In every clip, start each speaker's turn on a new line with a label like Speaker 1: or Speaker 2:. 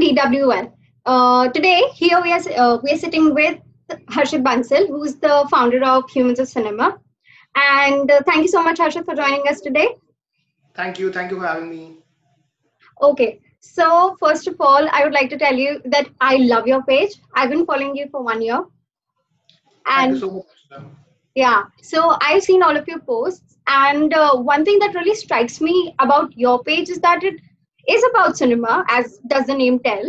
Speaker 1: DWL. Today, here we are sitting with Harshit Bansal, who is the founder of Humans of Cinema. And thank you so much, Harshit, for joining us today.
Speaker 2: Thank you. Thank you for having me.
Speaker 1: Okay, so first of all, I would like to tell you that I love your page. I've been following you for 1 year.
Speaker 2: Thank you
Speaker 1: And
Speaker 2: so much.
Speaker 1: yeah, so I've seen all of your posts. And one thing that really strikes me about your page is that it is about cinema, as does the name tell,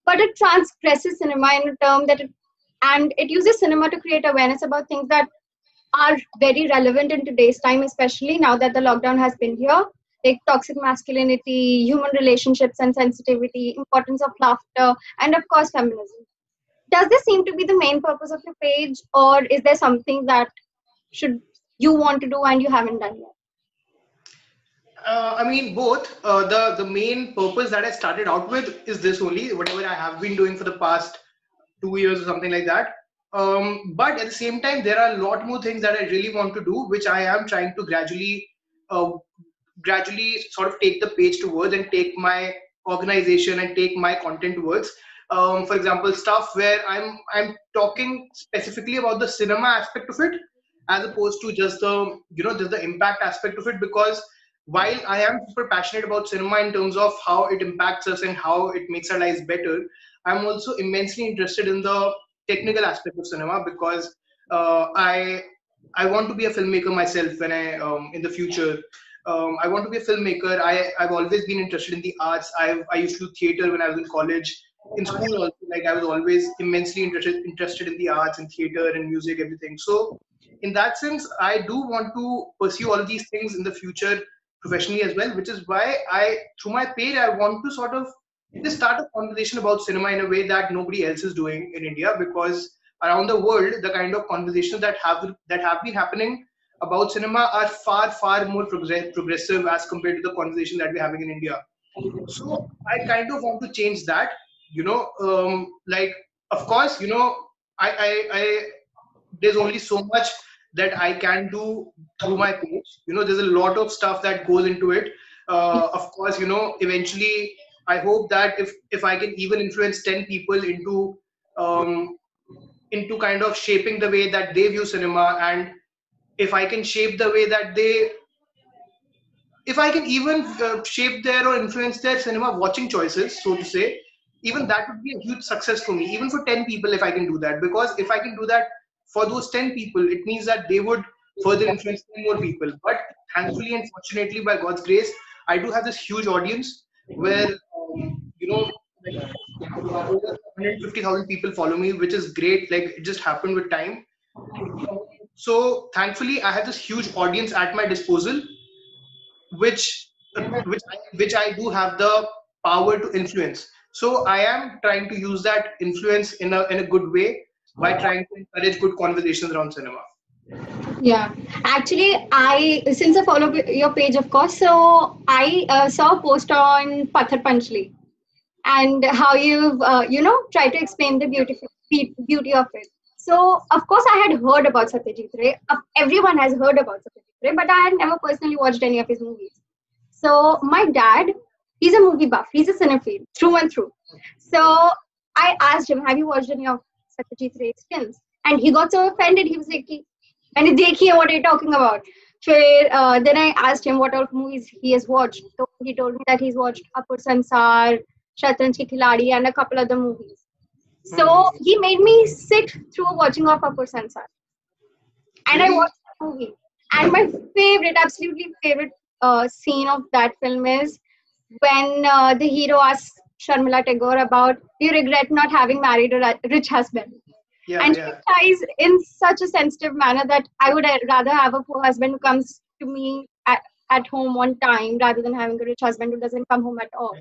Speaker 1: but it transgresses cinema in a term that it uses cinema to create awareness about things that are very relevant in today's time, especially now that the lockdown has been here, like toxic masculinity, human relationships and sensitivity, importance of laughter, and of course, feminism. Does this seem to be the main purpose of your page, or is there something that should you want to do and you haven't done yet?
Speaker 2: I mean, both. The main purpose that I started out with is this only, whatever I have been doing for the past 2 years or something like that. But at the same time, there are a lot more things that I really want to do, which I am trying to uh, gradually sort of take the page towards and take my organization and take my content towards. For example, stuff where I'm talking specifically about the cinema aspect of it, as opposed to just the impact aspect of it. Because while I am super passionate about cinema in terms of how it impacts us and how it makes our lives better, I'm also immensely interested in the technical aspect of cinema, because I want to be a filmmaker myself when in the future. I want to be a filmmaker. I've always been interested in the arts. I used to do theater when I was in college. In school also, like I was always immensely interested in the arts and theater and music, everything. So in that sense, I do want to pursue all of these things in the future professionally as well, which is why through my page, I want to sort of just start a conversation about cinema in a way that nobody else is doing in India. Because around the world, the kind of conversations that have been happening about cinema are far more progressive as compared to the conversation that we're having in India. So I kind of want to change that. Like, of course, I there's only so much that I can do through my page. There's a lot of stuff that goes into it. Of course, eventually, I hope that if I can even influence 10 people um, into kind of shaping the way that they view cinema, and if I can shape the way that if I can even shape their or influence their cinema watching choices, so to say, even that would be a huge success for me, even for 10 people, if I can do that. Because if I can do that for those 10 people, it means that they would further influence 10 more people. But thankfully and fortunately, by God's grace, I do have this huge audience where, like over 150,000 people follow me, which is great. Like, it just happened with time. So thankfully, I have this huge audience at my disposal, which which I do have the power to influence. So I am trying to use that influence in a good way by trying to encourage good conversations around cinema.
Speaker 1: Yeah, actually, since I follow your page, of course, so I saw a post on Pathar Panchli and how you've tried to explain the beauty of it. So of course I had heard about Satyajit Ray. Everyone has heard about Satyajit Ray, but I had never personally watched any of his movies. So my dad, he's a movie buff. He's a cinephile through and through. So I asked him, "Have you watched any of Satyajit Ray's films?" And he got so offended. He was like, "मैंने देखी है, what are you talking about?" Then I asked him what all movies he has watched. So he told me that he's watched Apur Sansar, Shatranj Ki Khiladi, and a couple other movies. So
Speaker 2: Hmm.
Speaker 1: he made me sit through a watching of Apur Sansar. And I
Speaker 2: Really?
Speaker 1: watched the movie. And my absolutely favorite scene of that film is when the hero asks Sharmila Tagore about, "Do you regret not having married a rich husband?"
Speaker 2: Yeah,
Speaker 1: And she
Speaker 2: yeah.
Speaker 1: tries in such a sensitive manner that I would rather have a poor husband who comes to me at home on time rather than having a rich husband who doesn't come home at all.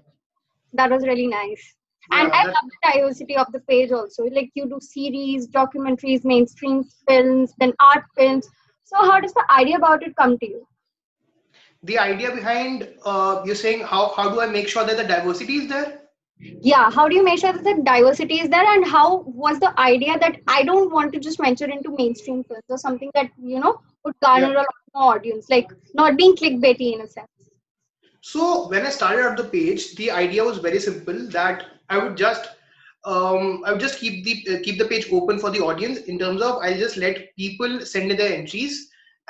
Speaker 1: That was really nice. And
Speaker 2: Yeah,
Speaker 1: I
Speaker 2: that
Speaker 1: love the diversity of the page also. Like you do series, documentaries, mainstream films, then art films. So how does the idea about it come to you?
Speaker 2: the idea behind you're saying how do I make sure that the diversity is there?
Speaker 1: Yeah, how do you make sure that the diversity is there, and how was the idea that I don't want to just venture into mainstream films or something that would
Speaker 2: Yeah.
Speaker 1: garner a lot more audience, like not being clickbaity in a sense.
Speaker 2: So when I started out the page, the idea was very simple, that I would just keep the page open for the audience, in terms of I'll just let people send in their entries,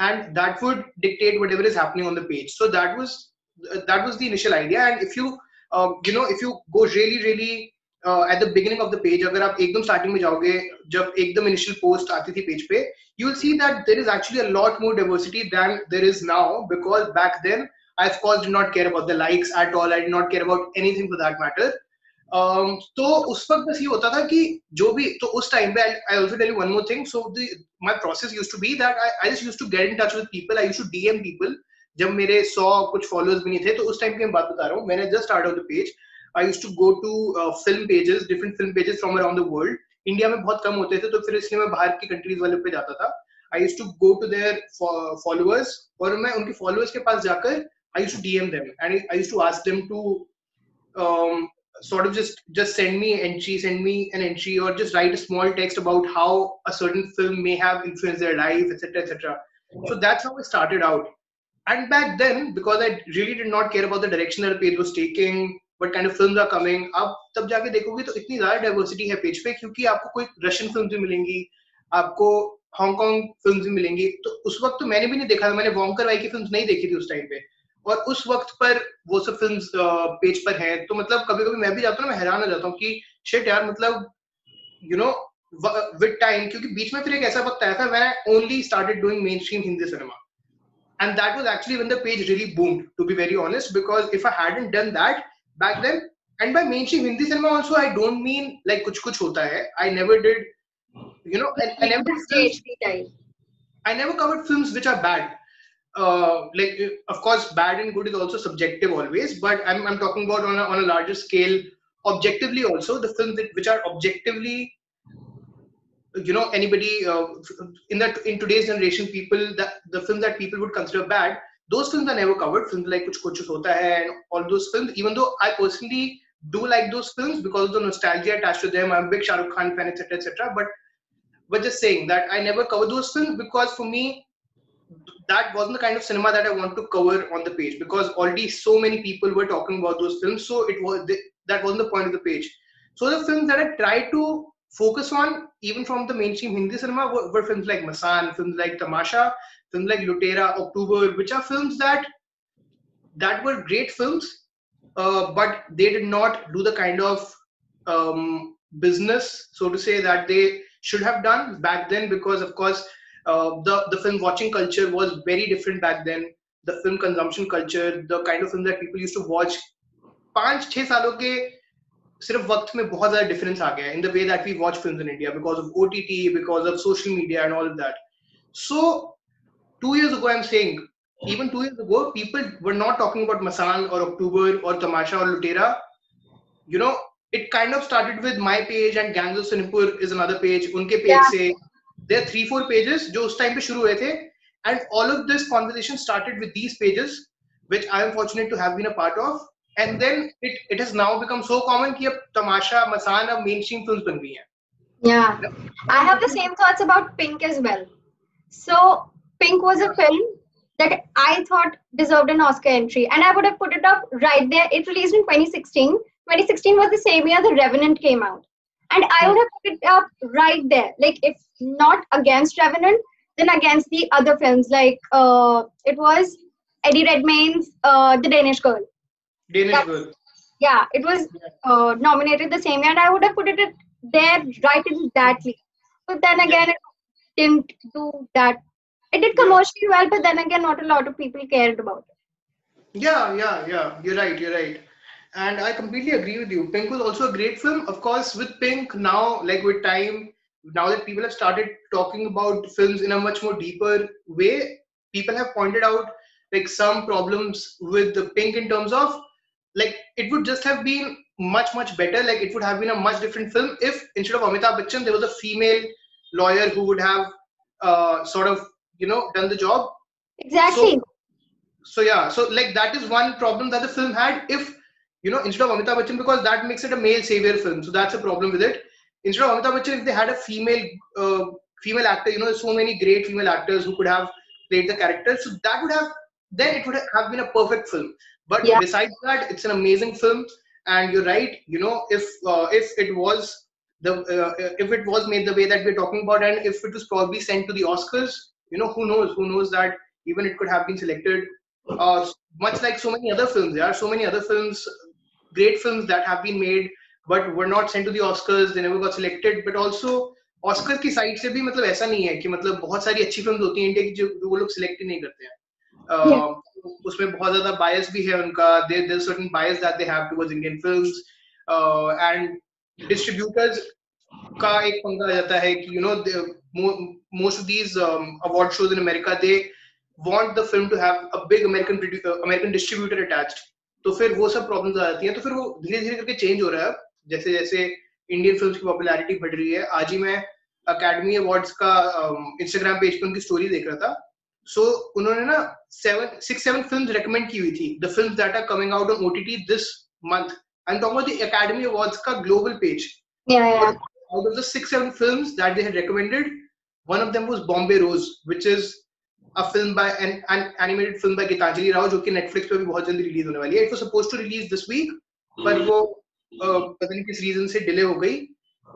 Speaker 2: and that would dictate whatever is happening on the page. So that was the initial idea. And if you if you go really at the beginning of the page, अगर आप एकदम starting में जाओगे, जब एकदम initial post आती थी page पे, you will see that there is actually a lot more diversity than there is now, because back then I of course did not care about the likes at all. I did not care about anything for that matter. तो उस वक्त बस ये होता था कि जो भी, तो उस टाइम पे I also tell you one more thing. So my process used to be that I just used to get in touch with people. I used to DM people. जब मेरे 100 कुछ फॉलोअर्स भी नहीं थे, तो उस टाइम की मैं बात बता रहा हूँ. मैंने just start out the page. I used to go to film pages, different film pages from around the world. India में बहुत कम होते थे, तो फिर इसलिए मैं बाहर की कंट्रीज वाले पे जाता था. I used to go to their followers, और मैं उनके फॉलोअर्स के पास जाकर I used to DM them, and I used to ask them to sort of just send me an entry, or just write a small text about how a certain film may have influenced their life, etc., etc. So that's how it started out. And back then, because I really did not care about the direction that the page was taking, what kind of films are coming, अब तब जाके देखोगे तो इतनी ज़्यादा diversity है page पे, क्योंकि आपको कोई रशियन फिल्म भी मिलेंगी, आपको हांगकांग फिल्म भी मिलेंगी. तो उस वक्त तो मैंने भी नहीं देखा था, मैंने वॉन्कर वाई की फिल्म नहीं देखी थी उस टाइम पे, और उस वक्त पर वो सब फिल्म्स पेज पर हैं. तो मतलब कभी कभी मैं भी जाता हूँ, मैं हैरान हो जाता हूँ कि शिट यार, मतलब यू नो विद टाइम, क्योंकि बीच में फिर एक ऐसा वक्त आया था when I only started doing mainstream Hindi cinema. And that was actually when the page really boomed, to be very honest, because if I hadn't done that back then, and by mainstream Hindi cinema also, I don't mean like kuch kuch hota hai. I never did, I never did films. I never covered films which are bad. Like, of course, bad and good is also subjective always, but I'm talking about on a larger scale, objectively also, the films which are objectively, anybody in today's generation, people, that the films that people would consider bad, those films are never covered. Films like Kuch Kuch Hota Hai and all those films, even though I personally do like those films because of the nostalgia attached to them, I'm a big Shah Rukh Khan fan, etc., etc. But just saying that I never cover those films, because for me that wasn't the kind of cinema that I want to cover on the page, because already so many people were talking about those films. So that wasn't the point of the page. So the films that I tried to focus on, even from the mainstream Hindi cinema, were films like Masan, films like Tamasha, films like Lutera, October, which are films that were great films, but they did not do the kind of business, so to say, that they should have done back then, because of course the film watching culture was very different back then. The film consumption culture, the kind of film that people used to watch, 5-6 सालों के सिर्फ वक्त में बहुत ज़्यादा difference आ गया in the way that we watch films in India, because of OTT, because of social media and all of that. So 2 years ago, I'm saying, even 2 years ago, people were not talking about Masan or October or Tamasha or Lutera. It kind of started with my page, and Gangs of Sinapur is another page. उनके page से there are 3-4 pages जो उस time पे शुरू हुए थे, and all of this conversation started with these pages, which I am fortunate to have been a part of. And then it has now become so common कि अब Tamasha, Masan अब mainstream films बन गई हैं.
Speaker 1: Yeah, I have the same thoughts about Pink as well. So Pink was a film that I thought deserved an Oscar entry, and I would have put it up right there. It released in 2016. 2016 was the same year The Revenant came out, and I would have put it up right there. Like, if not against Revenant, then against the other films. Like it was Eddie Redmayne's The Danish Girl.
Speaker 2: Girl.
Speaker 1: Yeah, it was nominated the same year, and I would have put it there right in that league. But then again, it didn't do that. It did commercially well, but then again, not a lot of people cared about it.
Speaker 2: Yeah. You're right. And I completely agree with you. Pink was also a great film. Of course, with Pink now, like with time, now that people have started talking about films in a much more deeper way, people have pointed out like some problems with the Pink, in terms of like it would just have been much better. Like it would have been a much different film if instead of Amitabh Bachchan there was a female lawyer who would have sort of done the job.
Speaker 1: Exactly.
Speaker 2: So like that is one problem that the film had. If instead of Amitabh Bachchan, because that makes it a male savior film, so that's a problem with it. Instead of Amitabh Bachchan, if they had a female actor, there's so many great female actors who could have played the character, so that would have, then it would have been a perfect film. But besides that, it's an amazing film. And you're right, if it was if it was made the way that we're talking about, and if it was probably sent to the Oscars, who knows that even it could have been selected. uh, Much like so many other films, there are so many other films, great films that have been made but were not sent to the Oscars, they never got selected. But also Oscar की side से भी मतलब ऐसा नहीं है कि मतलब बहुत सारी अच्छी फिल्म्स होती हैं इंडिया की जो वो लोग सिलेक्ट ही नहीं करते हैं.
Speaker 1: Yeah.
Speaker 2: उसमें बहुत ज्यादा बायस भी है उनका. There certain bias that they have towards Indian films. And distributors का एक पंगा आ जाता है कि most of these award shows in America, they want the film to have a big American distributor attached. तो फिर वो सब प्रॉब्लम्स आ जाती हैं. तो फिर वो धीरे धीरे करके चेंज हो रहा है जैसे जैसे इंडियन फिल्म्स की पॉपुलैरिटी बढ़ रही है. आज ही मैं अकेडमी अवार्ड्स का इंस्टाग्राम पेज पे उनकी स्टोरी देख रहा था. सो उन्होंने ना 6-7 फिल्म्स रेकमेंड की हुई थी, the films that are coming out on OTT this month. I am talking about the Academy Awards का global page.
Speaker 1: Yeah.
Speaker 2: Out of the 6-7 films that they had recommended, one of them was Bombay Rose, which is a film by an animated film by Gitanjali Rao, जो कि Netflix पे भी बहुत जल्दी release होने वाली है. It was supposed to release this week, पर वो पता नहीं किस रीजन से डिले हो गई.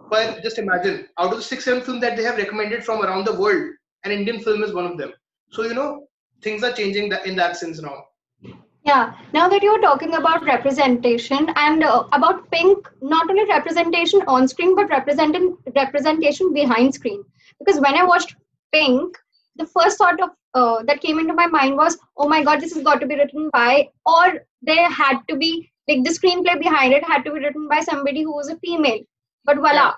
Speaker 2: But just imagine, out of the 6-7 films that they have recommended from around the world, an Indian film is one of them. So things are changing in that sense now.
Speaker 1: Yeah, now that you're talking about representation and about Pink, not only representation on screen but representation behind screen. Because when I watched Pink, the first thought of that came into my mind was, oh my God, this has got to be written by, or there had to be like the screenplay behind it had to be written by somebody who was a female. But voila,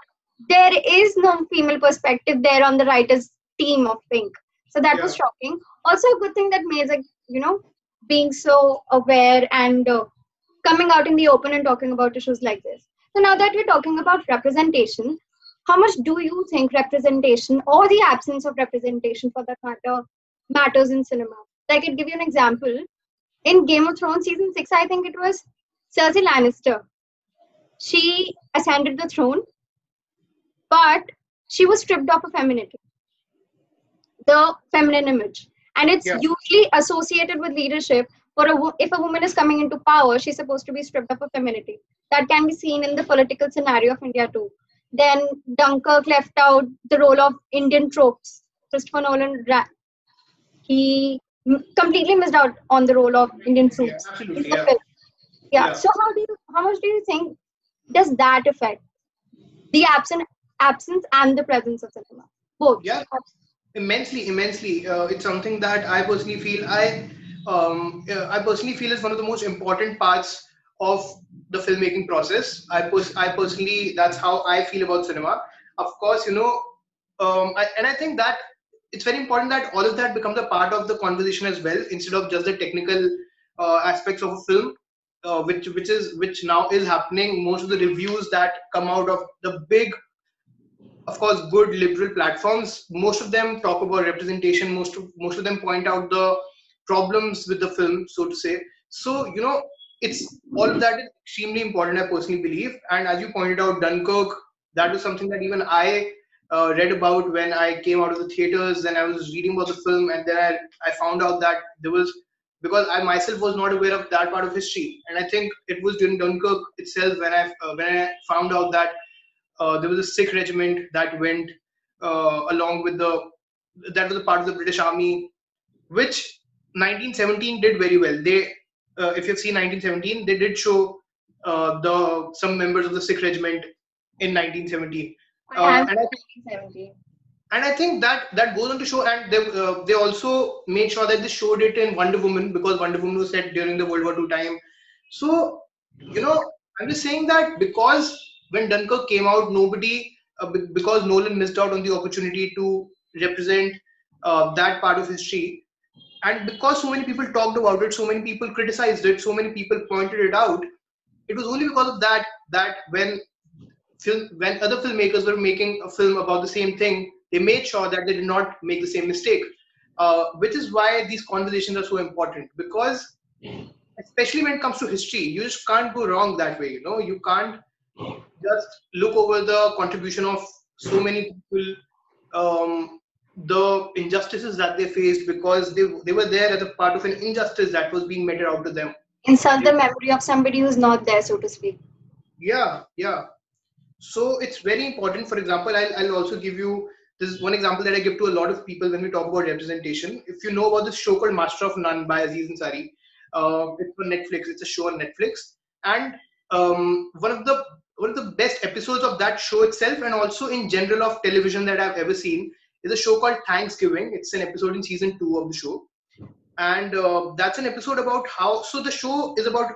Speaker 1: there is no female perspective there on the writers team of Pink. So that was shocking. Also, a good thing that made being so aware and coming out in the open and talking about issues like this. So now that we're talking about representation, how much do you think representation or the absence of representation for that matter matters in cinema? Like, I'll give you an example. In Game of Thrones season 6, I think it was Cersei Lannister. She ascended the throne, but she was stripped of her femininity, the feminine image. And it's usually associated with leadership. If a woman is coming into power, she's supposed to be stripped of her femininity. That can be seen in the political scenario of India too. Then Dunkirk left out the role of Indian tropes. Christopher Nolan, he completely missed out on the role of Indian troops.
Speaker 2: Absolutely,
Speaker 1: So how much do you think does that affect the absence and the presence of cinema? Both.
Speaker 2: Yeah. Immensely. It's something that I personally feel. I personally feel is one of the most important parts of the filmmaking process. I personally, that's how I feel about cinema. Of course, I think that it's very important that all of that becomes a part of the conversation as well, instead of just the technical aspects of a film, which now is happening. Most of the reviews that come out of the big, of course, good liberal platforms, most of them talk about representation. Most of them point out the problems with the film, so to say. So it's all of that is extremely important, I personally believe. And as you pointed out, Dunkirk, that was something that even I read about when I came out of the theaters, and I was reading about the film, and then I found out that there was, because I myself was not aware of that part of history, and I think it was during Dunkirk itself when I found out that there was a Sikh regiment that went along with that was a part of the British Army, which 1917 did very well. They, if you've seen 1917, they did show some members of the Sikh regiment in 1917. And I think that goes on to show, and they also made sure that they showed it in Wonder Woman, because Wonder Woman was set during the World War II time. So I'm just saying that because when Dunkirk came out, because Nolan missed out on the opportunity to represent that part of history, and because so many people talked about it, so many people criticized it, so many people pointed it out, it was only because of that when other filmmakers were making a film about the same thing, they made sure that they did not make the same mistake, which is why these conversations are so important, because especially when it comes to history, you just can't go wrong that way. You can't just look over the contribution of so many people, the injustices that they faced, because they were there as a part of an injustice that was being meted out to them.
Speaker 1: insult the memory of somebody who's not there, so to speak.
Speaker 2: Yeah, yeah. So it's very important. For example, I'll also give you this one example that I give to a lot of people when we talk about representation. If you know about this show called Master of None by Aziz Ansari, it's on Netflix. It's a show on Netflix, and one of the best episodes of that show itself, and also in general of television that I've ever seen, is a show called Thanksgiving. It's an episode in season 2 of the show, and that's an episode about how. So the show is about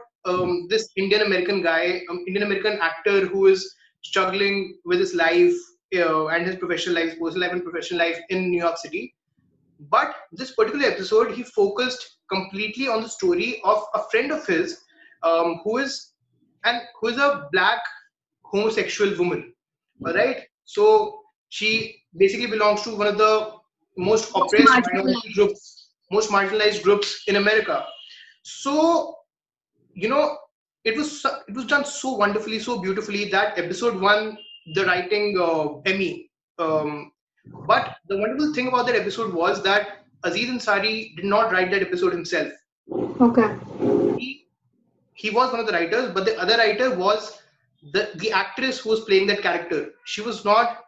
Speaker 2: this Indian American guy, Indian American actor who is struggling with his life and his professional life, personal life and professional life in New York City. But this particular episode, he focused completely on the story of a friend of his who is a black homosexual woman. All right, so she basically belongs to one of the most
Speaker 1: Most
Speaker 2: oppressed minority
Speaker 1: marginalized.
Speaker 2: groups, most marginalized groups in America. So you know, it was done so wonderfully, so beautifully that episode won the writing Emmy. Um, but the wonderful thing about that episode was that Aziz Ansari did not write that episode himself.
Speaker 1: Okay.
Speaker 2: He he was one of the writers, but the other writer was the actress who was playing that character. She was not.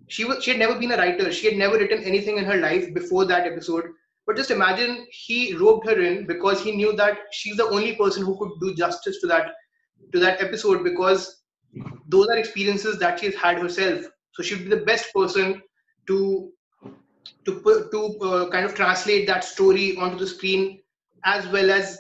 Speaker 2: She had never been a writer. She had never written anything in her life before that episode. But just imagine he roped her in because he knew that she's the only person who could do justice to that episode, because those are experiences that she's had herself. So she'd be the best person to kind of translate that story onto the screen, as well as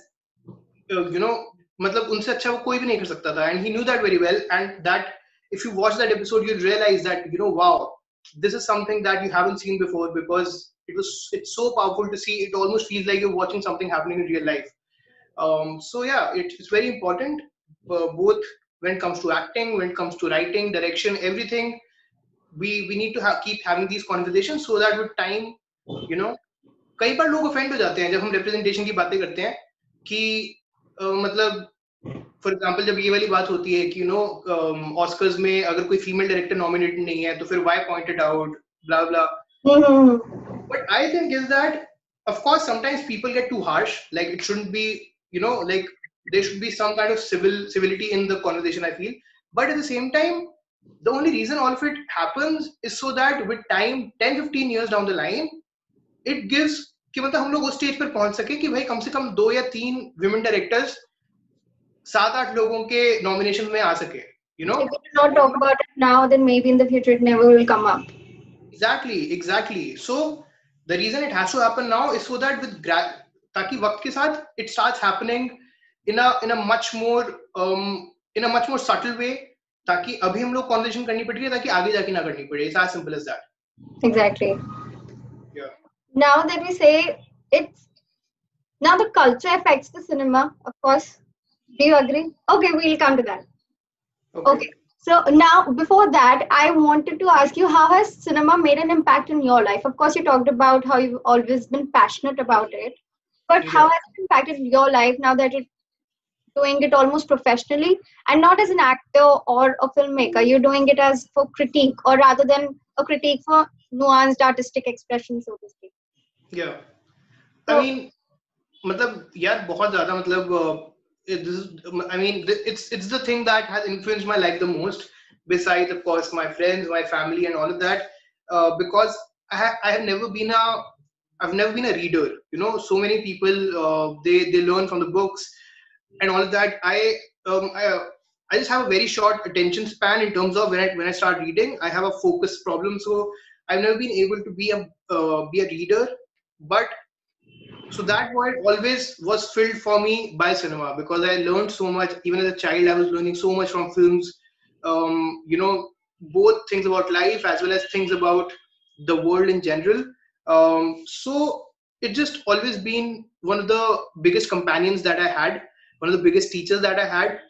Speaker 2: you know, मतलब उनसे अच्छा वो कोई भी नहीं कर सकता था, and he knew that very well. And that if you watch that episode, you'll realize that, you know, wow, this is something that you haven't seen before, because it's so powerful to see. It almost feels like you're watching something happening in real life. So yeah, it's very important, both when it comes to acting, when it comes to writing, direction, everything. We need to keep having these conversations, so that with time, you know, कई बार लोग offend हो जाते हैं जब हम representation की बातें करते हैं कि मतलब फॉर एग्जांपल जब ये वाली बात होती है कि यू नो ऑस्कर्स में अगर कोई फीमेल डायरेक्टर नॉमिनेटेड नहीं है तो फिर why pointed out blah blah. What I think is that, of course, sometimes people get too harsh. Like it shouldn't be, you know, like there should be some kind of civility in the conversation, I feel. But at the same time, the only reason all of it happens is so that with time, 10-15 years down the line, it gives कि मतलब हम लोग उस stage पर पहुंच सके कि भाई कम से कम 2 या 3 विमेन डायरेक्टर्स 7-8 लोगों के नॉमिनेशन में आ सके, you know.
Speaker 1: If we do not talk about it now, then maybe in the future it never will come up.
Speaker 2: Exactly. So the reason it has to happen now is so that ताकि वक्त के साथ it starts happening in a much more subtle way, ताकि अभी हम लोग conversation करनी पड़ रही है ताकि आगे जाके ना करनी पड़े. It's as simple as that.
Speaker 1: Exactly.
Speaker 2: Yeah.
Speaker 1: Now that we say it's now the culture affects the cinema, of course. Do you agree? Okay, we'll come to that. Okay. So now, before that, I wanted to ask you, how has cinema made an impact in your life? Of course, you talked about how you've always been passionate about it, but how
Speaker 2: Yeah.
Speaker 1: has it impacted your life now that you're doing it almost professionally and not as an actor or a filmmaker? You're doing it as for critique, or rather than a critique for nuanced artistic expression, so to speak.
Speaker 2: Yeah. I
Speaker 1: So,
Speaker 2: mean, मतलब यार बहुत ज़्यादा मतलब this is, I mean, it's the thing that has influenced my life the most, besides of course my friends, my family, and all of that. Because I have never been I've never been a reader. You know, so many people they learn from the books and all of that. Um, I I just have a very short attention span in terms of when I start reading. I have a focus problem, so I've never been able to be a reader. But so that void always was filled for me by cinema, because I learned so much. Even as a child, I was learning so much from films. You know, both things about life as well as things about the world in general. So it just always been one of the biggest companions that I had, one of the biggest teachers that I had.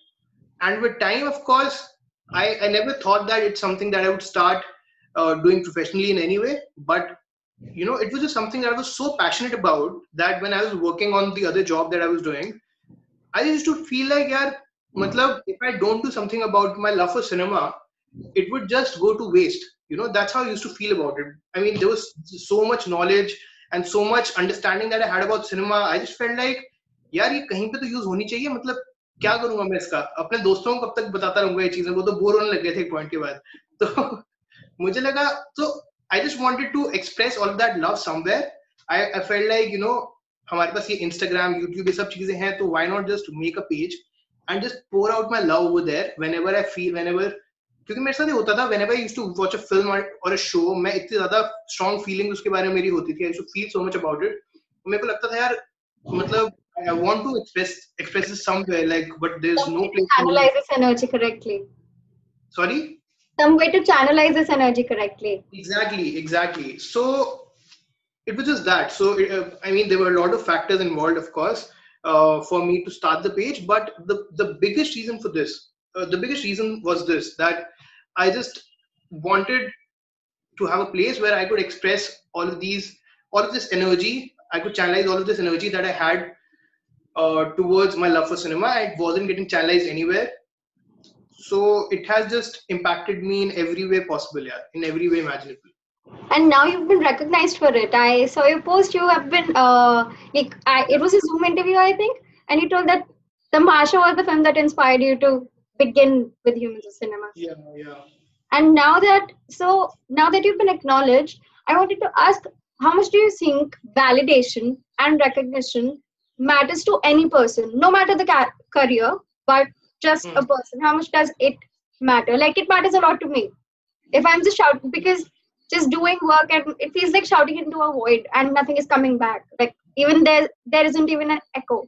Speaker 2: And with time, of course, I never thought that it's something that I would start doing professionally in any way. But you know, it was just something that I was so passionate about that when I was working on the other job that I was doing, I used to feel like, yeah, matlab, if I don't do something about my love for cinema, it would just go to waste. You know, that's how I used to feel about it. I mean, there was so much knowledge and so much understanding that I had about cinema. I just felt like यार ये कहीं पे तो use होनी चाहिए, मतलब क्या करूंगा मैं इसका, अपने दोस्तों को कब तक बताता रहूंगा ये चीजें, वो तो बोर होने लग गए थे एक पॉइंट के बाद। तो मुझे लगा, तो I just wanted to express all that love somewhere. I felt like हमारे पास ये इंस्टाग्राम, यूट्यूब, ये सब चीजें हैं, तो why not just make a page and just pour out my love over there whenever I feel, whenever, क्योंकि मेरे साथ ये होता था, whenever I used to watch a film और अ शो, मैं इतनी ज्यादा स्ट्रॉन्ग फीलिंग उसके बारे में मेरी होती थी, I used to feel so much about it, मेरे को लगता था यार, मतलब I want to express this somewhere, like, but there's
Speaker 1: Some
Speaker 2: no
Speaker 1: way to
Speaker 2: place for me.
Speaker 1: channelize this energy correctly.
Speaker 2: Sorry?
Speaker 1: Some way to channelize this energy correctly.
Speaker 2: Exactly. So it was just that. So I mean, there were a lot of factors involved, of course, for me to start the page. But the biggest reason for this, the biggest reason was this, that I just wanted to have a place where I could express all of this energy. I could channelize all of this energy that I had towards my love for cinema. It wasn't getting channelized anywhere. So it has just impacted me in every way possible, yeah, in every way imaginable.
Speaker 1: And now you've been recognized for it. I saw your post. You have been it was a Zoom interview, I think, and you told that Tamasha was the film that inspired you to begin with Humans of Cinema.
Speaker 2: Yeah.
Speaker 1: And now that you've been acknowledged, I wanted to ask, how much do you think validation and recognition matters to any person, no matter the career, but just a person? How much does it matter? Like, it matters a lot to me. If I'm just shouting, because just doing work and it feels like shouting into a void and nothing is coming back. Like, even there isn't even an echo.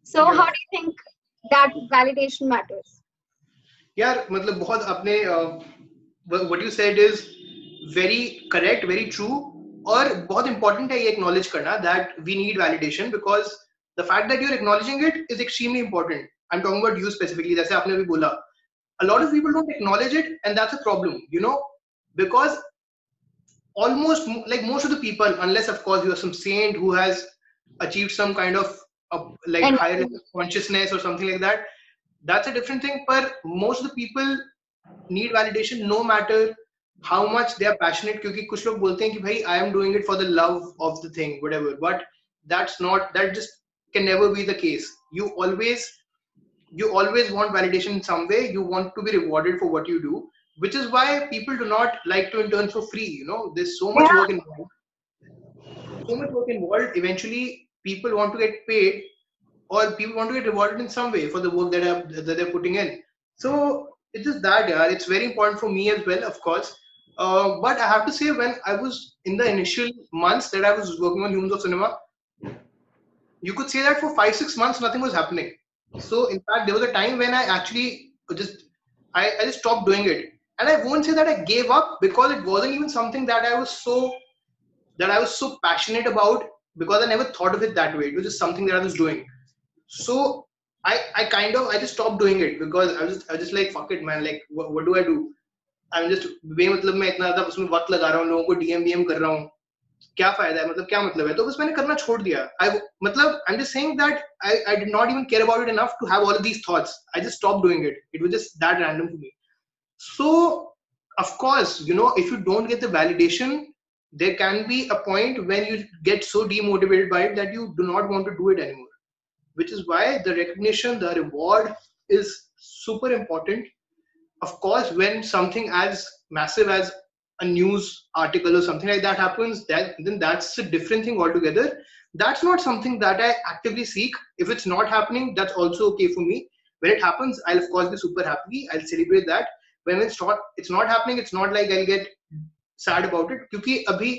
Speaker 1: So
Speaker 2: Yeah.
Speaker 1: how do you think that validation matters?
Speaker 2: यार मतलब बहुत अपने what you said is very correct, very true, और बहुत important है ये acknowledge करना that we need validation, because the fact that you're acknowledging it is extremely important. I'm talking about you specifically, जैसे आपने अभी बोला, a lot of people don't acknowledge it, and that's a problem, because almost like most of the people, unless of course you are some saint who has achieved some kind of like
Speaker 1: And
Speaker 2: higher level of consciousness or something like that, that's a different thing. But most of the people need validation no matter how much they are passionate, क्योंकि कुछ लोग बोलते हैं कि भाई I am doing it for the love of the thing, whatever, but that just can never be the case. You always want validation in some way. You want to be rewarded for what you do, which is why people do not like to intern for free. There's so much work involved. Eventually people want to get paid, or people want to get rewarded in some way for the work that they're putting in. So it's just that, yeah, it's very important for me as well, of course. But I have to say, when I was in the initial months that I was working on Humans of Cinema, you could say that for 5-6 months nothing was happening. So in fact there was a time when I actually I just stopped doing it. And I won't say that I gave up, because it wasn't even something that I was so passionate about, because I never thought of it that way. It was just something that I was doing. So I just stopped doing it, because I was just like, fuck it, man, like what do I do? I'm just बेमतलब मैं इतना ज्यादा उसमें वक्त लगा रहा हूँ, लोगों को डीएम कर रहा हूँ, क्या फायदा है, मतलब क्या मतलब है, तो बस मैंने करना छोड़ दिया. I'm just saying that I did not even care about it enough to have all of these thoughts. I just stopped doing it. It was just that random to me. So of course, if you don't get the validation, there can be a point when you get so demotivated by it that you do not want to do it anymore, which is why the recognition, the reward is super important. Of course, when something as massive as a news article or something like that happens, then that's a different thing altogether. That's not something that I actively seek. If it's not happening, that's also okay for me. When it happens, I'll of course be super happy. I'll celebrate that. When it's not happening, it's not like I'll get sad about it. क्योंकि अभी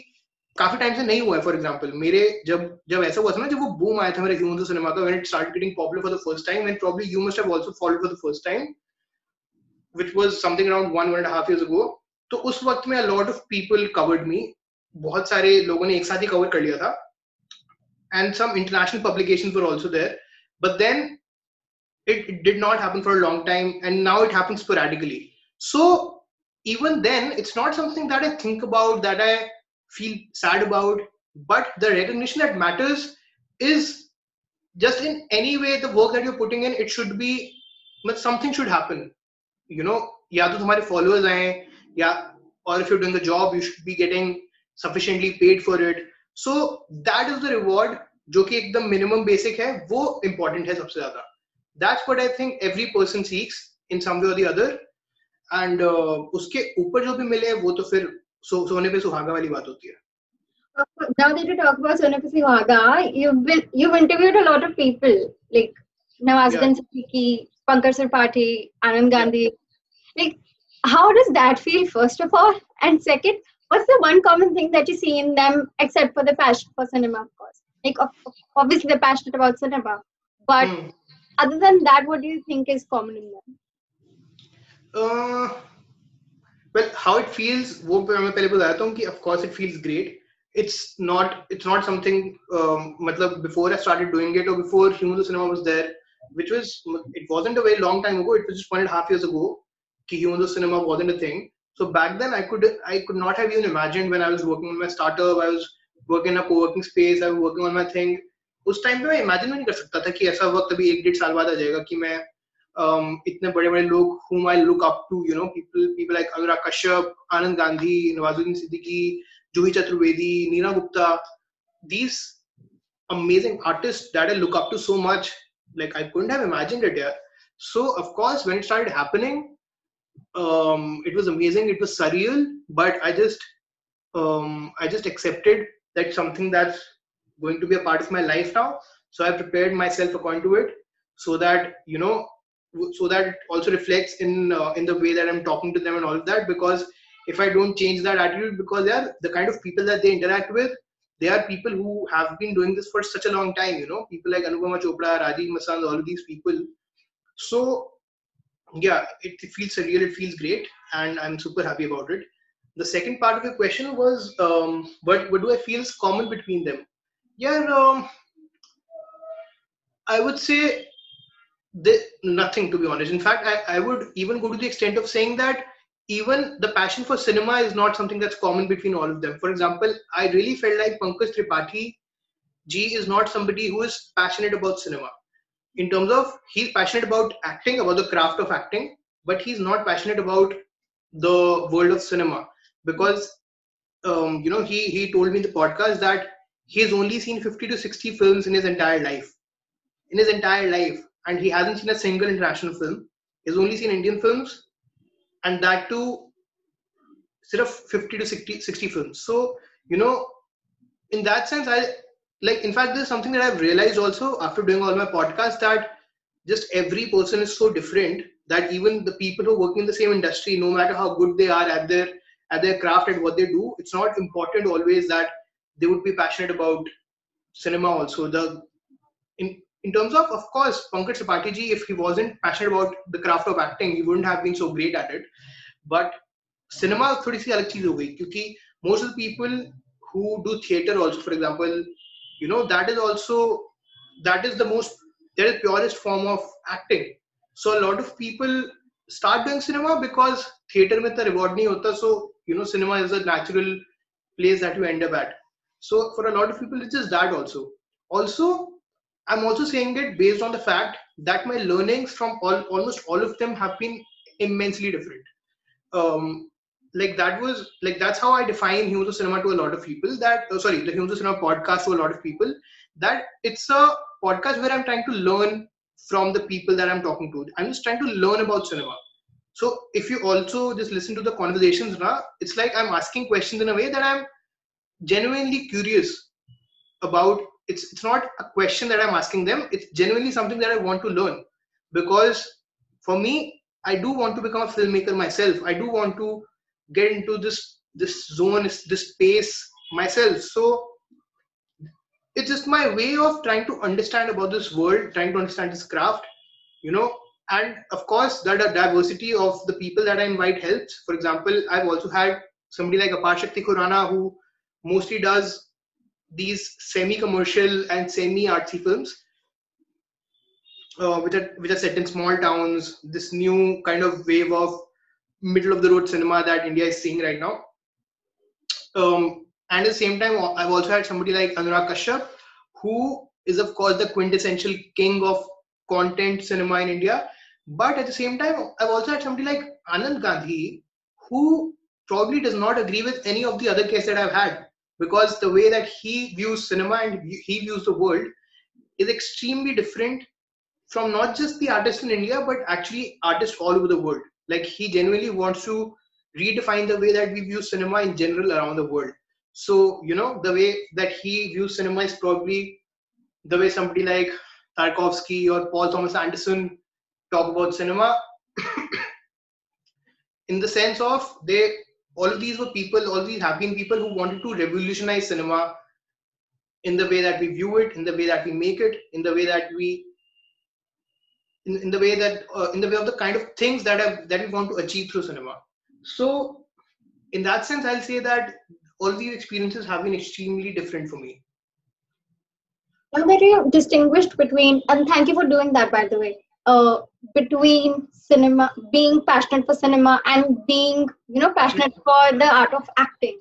Speaker 2: काफी time से नहीं हुआ है. For example, मेरे जब ऐसा हुआ था ना, जब वो बूम आया था मेरे ह्यूमंस ऑफ सिनेमा का, when it started getting popular for the first time, and probably you must have also followed for the first time, which was something around 1.5 years ago. तो उस वक्त में a lot of people covered me. बहुत सारे लोगों ने एक साथ ही कवर कर लिया था, and some international publications were also there. But then it did not happen for a long time, and now it happens sporadically. So even then, it's not something that I think about, that I feel sad about. But the recognition that matters is just in any way the work that you're putting in, it should be, but something should happen. या तो तुम्हारे followers आए, या or if you're doing a job, you should be getting sufficiently paid for it. So that is the reward. जो कि एकदम minimum basic है, वो important है सबसे ज़्यादा. That's what I think every person seeks in some way or the other. And उसके ऊपर जो भी मिले वो तो फिर सोने पे सुहागा वाली बात होती है.
Speaker 1: Now that you talk about Sona Pasi Waga, you've interviewed a lot of people like Nawazuddin, Siddiqui, Pankaj Tripathi, Anand Gandhi. Like, how does that feel, first of all? And second, what's the one common thing that you see in them, except for the passion for cinema, of course? Like, obviously, they're passionate about cinema. But other than that, what do you think is common in them?
Speaker 2: Well, how it feels, वो मैं पहले बताता हूँ कि of course it feels great. It's not something मतलब before I started doing it or before Human to Cinema was there, it wasn't a very long time ago. It was just 1.5 years ago कि Human to Cinema wasn't a thing. So back then I could not have even imagined when I was working on my startup, I was working in a co-working space, I was working on my thing. उस time पे मैं imagine नहीं कर सकता था कि ऐसा वक्त अभी 1-1.5 साल बाद आ जाएगा कि मैं इतने बड़े बड़े लोग whom I look up to, you know, people like Anurag Kashyap, Anand Gandhi, Nawazuddin Siddiqui, Juhi Chaturvedi, Neena Gupta, these amazing artists that I look up to so much, like I couldn't have imagined it. Yeah. So of course when it started happening, it was amazing, it was surreal, but I just accepted that something that's going to be a part of my life now. So I prepared myself according to it, so that, you know, so that it also reflects in the way that I'm talking to them and all of that. Because if I don't change that attitude, because they are the kind of people that they interact with, they are people who have been doing this for such a long time, you know, people like Anupama Chopra, Rajiv Masand, all of these people. So yeah, it feels surreal, it feels great, and I'm super happy about it. The second part of your question was, what do I feel is common between them? Yeah, I would say nothing, to be honest. In fact, I would even go to the extent of saying that even the passion for cinema is not something that's common between all of them. For example, I really felt like Pankaj Tripathi ji is not somebody who is passionate about cinema. In terms of, he's passionate about acting, about the craft of acting, but he's not passionate about the world of cinema. Because, you know, he told me in the podcast that he has only seen 50 to 60 films in his entire life. And he hasn't seen a single international film. He's only seen Indian films, and that too, instead of 50 to 60 films. So, you know, in that sense, in fact, there's something that I've realized also after doing all my podcasts, that just every person is so different that even the people who work in the same industry, no matter how good they are at their craft and what they do, it's not important always that they would be passionate about cinema also. In terms of course, Pankaj Tripathi ji, if he wasn't passionate about the craft of acting, he wouldn't have been so great at it. But cinema थोड़ी सी अलग चीज हो गई, क्योंकि most of the people who do theater also, for example, you know, that is the purest form of acting. So a lot of people start doing cinema because theater में इतना reward नहीं होता, so you know, cinema is a natural place that you end up at. So for a lot of people, it's just that also. Also, I'm also saying it based on the fact that my learnings from almost all of them have been immensely different. That's how I define Human to Cinema to a lot of people. The Human to Cinema podcast to a lot of people. That it's a podcast where I'm trying to learn from the people that I'm talking to. I'm just trying to learn about cinema. So if you also just listen to the conversations now, it's like I'm asking questions in a way that I'm genuinely curious about. It's not a question that I'm asking them, it's genuinely something that I want to learn. Because for me, I do want to become a filmmaker myself. I do want to get into this zone, this space myself. So it's just my way of trying to understand about this world, trying to understand this craft, you know. And of course, that the diversity of the people that I invite helps. For example, I've also had somebody like Apar Shakti Khurana, who mostly does these semi-commercial and semi-artsy films, which are set in small towns. This new kind of wave of middle-of-the-road cinema that India is seeing right now. And at the same time, I've also had somebody like Anurag Kashyap, who is of course the quintessential king of content cinema in India. But at the same time, I've also had somebody like Anand Gandhi, who probably does not agree with any of the other guests that I've had. because the way that he views cinema and he views the world is extremely different from not just the artists in India, but actually artists all over the world. Like he genuinely wants to redefine the way that we view cinema in general around the world. So, the way that he views cinema is probably the way somebody like Tarkovsky or Paul Thomas Anderson talk about cinema, in the sense of all of these were people, all these have been people who wanted to revolutionize cinema in the way that we view it, in the way that we make it, in the way that we in the way that in the way of the kind of things that we want to achieve through cinema. So in that sense, I'll say that all these experiences have been extremely different for me.
Speaker 1: Now that you distinguished between, and thank you for doing that, by the way, between cinema, being passionate for cinema, and being, passionate for the art of acting.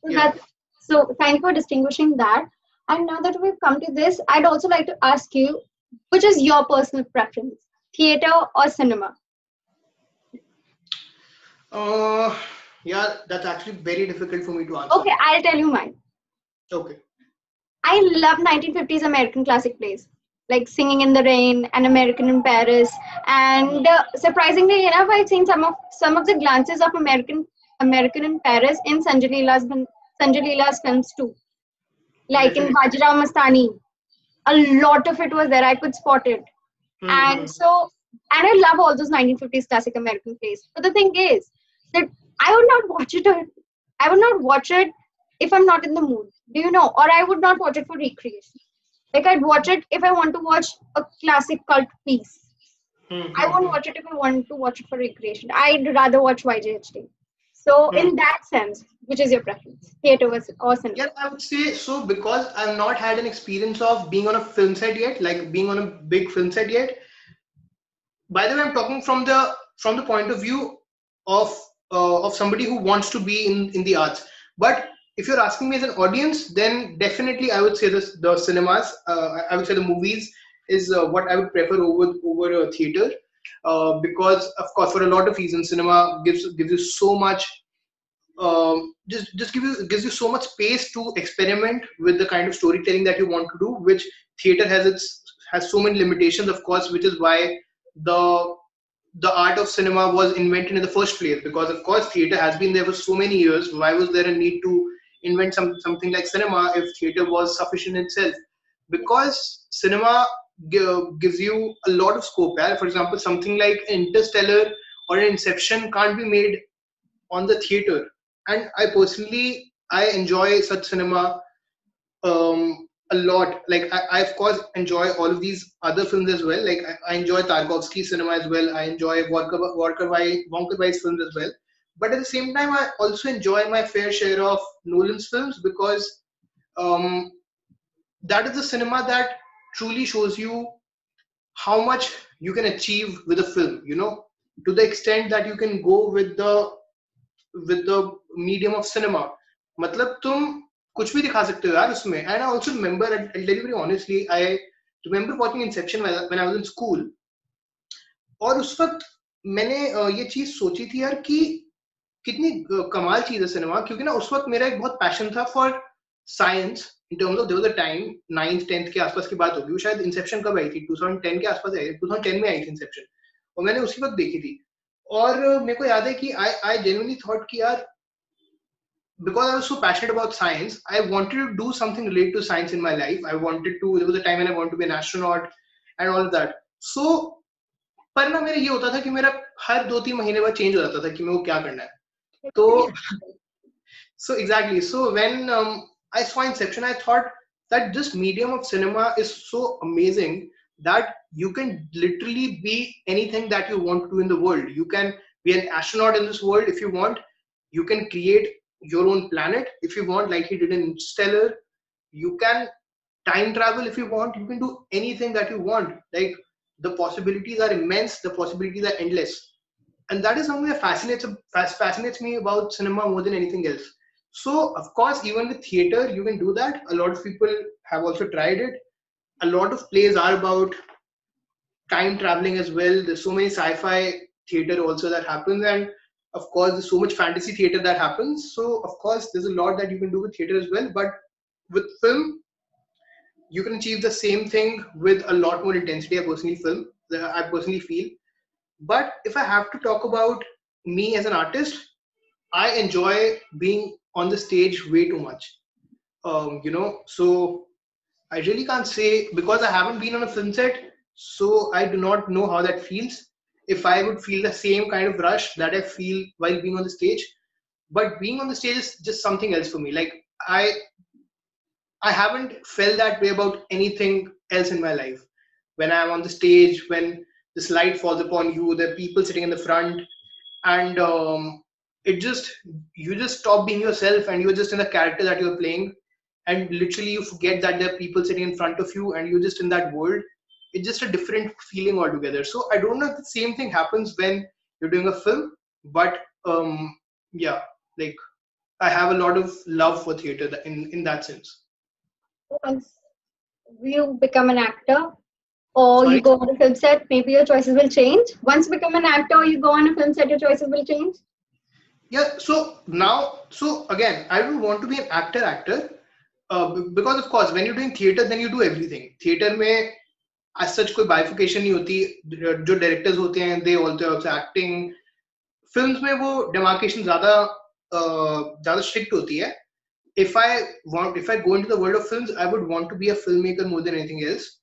Speaker 1: So
Speaker 2: Yeah.
Speaker 1: so thank you for distinguishing that. And now that we've come to this, I'd also like to ask you, which is your personal preference, theater or cinema?
Speaker 2: Yeah, that's actually very difficult for me to answer.
Speaker 1: Okay, I'll tell you mine.
Speaker 2: Okay.
Speaker 1: I love 1950s American classic plays, like Singing in the Rain and American in Paris. And surprisingly enough, I've seen some of the glances of American in Paris in Sanjay Leela's films too, like in
Speaker 2: Definitely.
Speaker 1: Bajirao Mastani. A lot of it was there. I could spot it.
Speaker 2: Mm-hmm.
Speaker 1: And I love all those 1950s classic American plays. But the thing is that I would not watch it. I would not watch it if I'm not in the mood. Do you know? Or I would not watch it for recreation. Like I'd watch it if I want to watch a classic cult piece. I won't
Speaker 2: Mm-hmm.
Speaker 1: watch it if I want to watch it for recreation. I'd rather watch YJHD. So in that sense, which is your preference, theater or cinema?
Speaker 2: Yeah, I would say so because I've not had an experience of being on a film set yet, like being on a big film set yet. By the way, I'm talking from the point of view of somebody who wants to be in the arts. But if you're asking me as an audience, then definitely I would say the cinemas. I would say the movies is what I would prefer over theater, because of course for a lot of reasons, cinema gives you so much. Just gives you so much space to experiment with the kind of storytelling that you want to do, which theater has so many limitations, of course, which is why the the art of cinema was invented in the first place, because of course theater has been there for so many years. Why was there a need to invent something like cinema if theater was sufficient itself? Because cinema gives you a lot of scope. Yeah? For example, something like Interstellar or Inception can't be made on the theater, and I enjoy such cinema a lot. Like I of course enjoy all of these other films as well. Like I enjoy Tarkovsky cinema as well. I enjoy Wonka Wai's films as well. But at the same time, I also enjoy my fair share of Nolan's films, because um, that is the cinema that truly shows you how much you can achieve with a film. To the extent that you can go with the medium of cinema. मतलब तुम कुछ भी दिखा सकते हो यार उसमें. And I also remember, I'll tell you very honestly, I remember watching Inception when I was in school. और उस वक्त मैंने ये चीज सोची थी यार कि कितनी कमाल चीज है सिनेमा, क्योंकि ना उस वक्त मेरा एक बहुत पैशन था for science. In terms of their was a time 9th 10th के आसपास की बात होगी. वो शायद इंसेप्शन कब आई थी, 2010 के आसपास आई थी, 2010 में आई थी इंसेप्शन, और मैंने उसी वक्त देखी थी. और मेरे को याद है कि आई जेन्युइनली थॉट कि यार, because I was so passionate about science, I wanted to do something related to science in my life. There was a time when I wanted to be an astronaut and all of that. So, पर ना मेरा ये होता था कि मेरा हर 2-3 महीने बाद चेंज हो जाता था कि मैं वो क्या करना है. तो so exactly. So when I saw Inception, I thought that this medium of cinema is so amazing that you can literally be anything that you want to do in the world. You can be an astronaut in this world if you want. You can create your own planet if you want, like he did in Interstellar. You can time travel if you want. You can do anything that you want. Like the possibilities are immense. The possibilities are endless, and that is something that fascinates me about cinema more than anything else. So of course, even with theater, you can do that. A lot of people have also tried it. A lot of plays are about time traveling as well. There's so many sci-fi theater also that happens, and Of course, there's so much fantasy theater that happens. So of course, there's a lot that you can do with theater as well. But with film, you can achieve the same thing with a lot more intensity. I personally feel. But if I have to talk about me as an artist, I enjoy being on the stage way too much. So I really can't say because I haven't been on a film set, so I do not know how that feels. If I would feel the same kind of rush that I feel while being on the stage, but being on the stage is just something else for me. Like I haven't felt that way about anything else in my life. When I'm on the stage, when this light falls upon you, there are people sitting in the front, and it just you just stop being yourself, and you're just in the character that you're playing, and literally you forget that there are people sitting in front of you, and you're just in that world. It's just a different feeling altogether. So I don't know if the same thing happens when you're doing a film, but yeah, like I have a lot of love for theater in that sense.
Speaker 1: Once you become an actor or you
Speaker 2: Sorry.
Speaker 1: go on a film set, maybe your choices will change. Once you become an actor or you go on a film set, your choices will change.
Speaker 2: Yeah, so again, I don't want to be an actor, because of course, when you're doing theater, then you do everything. Theater में as such कोई bifurcation नहीं होती. जो directors होते हैं, they also acting. Films में वो demarcation ज़्यादा strict होती है. If I go into the world of films, I would want to be a filmmaker more than anything else.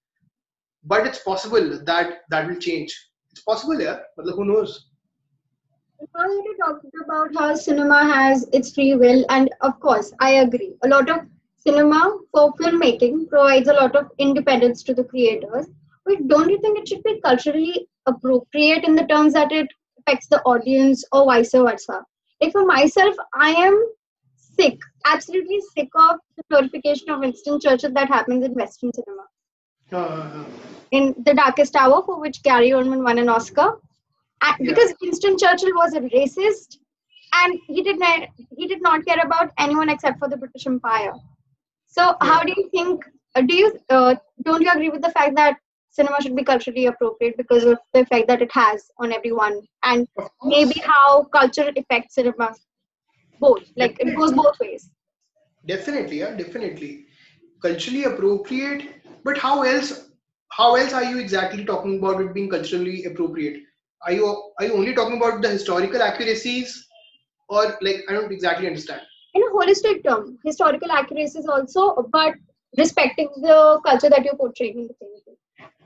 Speaker 2: But it's possible that will change. It's possible, yeah. मतलब who knows?
Speaker 1: Now you talked about how cinema has its free will, and of course, I agree. A lot of cinema for filmmaking provides a lot of independence to the creators. But don't you think it should be culturally appropriate in the terms that it affects the audience or vice versa? Like for myself, I am sick, absolutely sick of the glorification of Winston Churchill that happens in Western cinema.
Speaker 2: Uh,
Speaker 1: In The Darkest Hour, for which Gary Oldman won an Oscar,
Speaker 2: yeah.
Speaker 1: because Winston Churchill was a racist and he did not care about anyone except for the British Empire. So
Speaker 2: Yeah.
Speaker 1: how do you think? Don't you agree with the fact that cinema should be culturally appropriate because of the effect that it has on everyone, and
Speaker 2: Of
Speaker 1: maybe
Speaker 2: course.
Speaker 1: how culture affects cinema both? Like it goes
Speaker 2: Definitely.
Speaker 1: both ways.
Speaker 2: Definitely, yeah, definitely. Culturally appropriate, but how else are you exactly talking about it being culturally appropriate? Are you only talking about the historical accuracies, or like I don't exactly understand.
Speaker 1: In a holistic term, historical accuracies also, but respecting the culture that you're portraying in the film.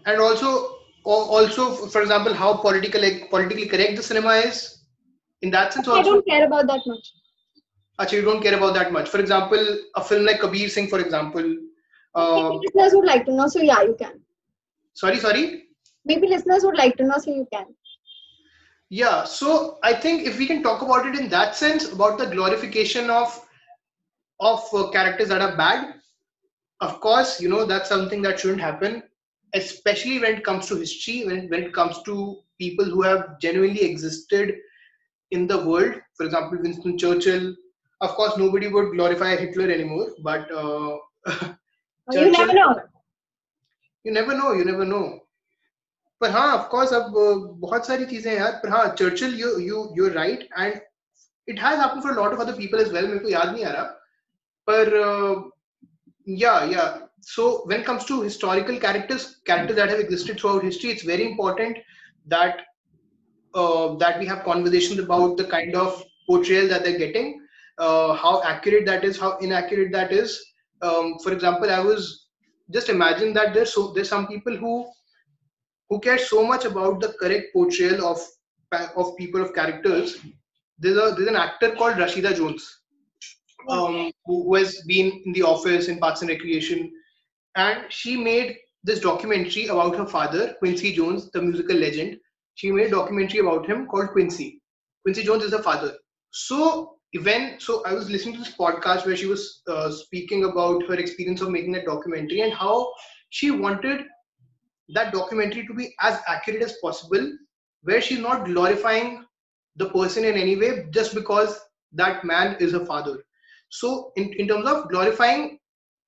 Speaker 2: And also, for example, how politically correct the cinema is in that sense
Speaker 1: I
Speaker 2: also.
Speaker 1: don't care about that much.
Speaker 2: Actually, you don't care about that much. For example, a film like Kabir Singh, for example.
Speaker 1: Maybe
Speaker 2: Uh,
Speaker 1: listeners would like to know, so yeah, you can.
Speaker 2: sorry.
Speaker 1: Maybe listeners would like to know, so you can.
Speaker 2: Yeah, so I think if we can talk about it in that sense, about the glorification of characters that are bad, of course, that's something that shouldn't happen, especially when it comes to history, when it comes to people who have genuinely existed in the world. For example, Winston Churchill. Of course, nobody would glorify Hitler anymore, but
Speaker 1: You never
Speaker 2: Churchill,
Speaker 1: know.
Speaker 2: you never know. पर हाँ, of course, अब बहुत सारी चीजें हैं यार. पर हाँ, Churchill, you're right, and it has happened for a lot of other people as well. मेरे को याद नहीं आ रहा. पर yeah. So when it comes to historical characters that have existed throughout history, it's very important that that we have conversations about the kind of portrayal that they're getting, how accurate that is, how inaccurate that is. For example, I was just imagine that there's some people who care so much about the correct portrayal of people of characters. There's an actor called Rashida Jones,
Speaker 1: Yeah.
Speaker 2: who has been in The Office, in Parks and Recreation, and she made this documentary about her father, Quincy Jones, the musical legend. She made a documentary about him called Quincy. Quincy Jones is her father. So I was listening to this podcast where she was speaking about her experience of making that documentary and how she wanted that documentary to be as accurate as possible, where she's not glorifying the person in any way just because that man is her father. So in terms of glorifying,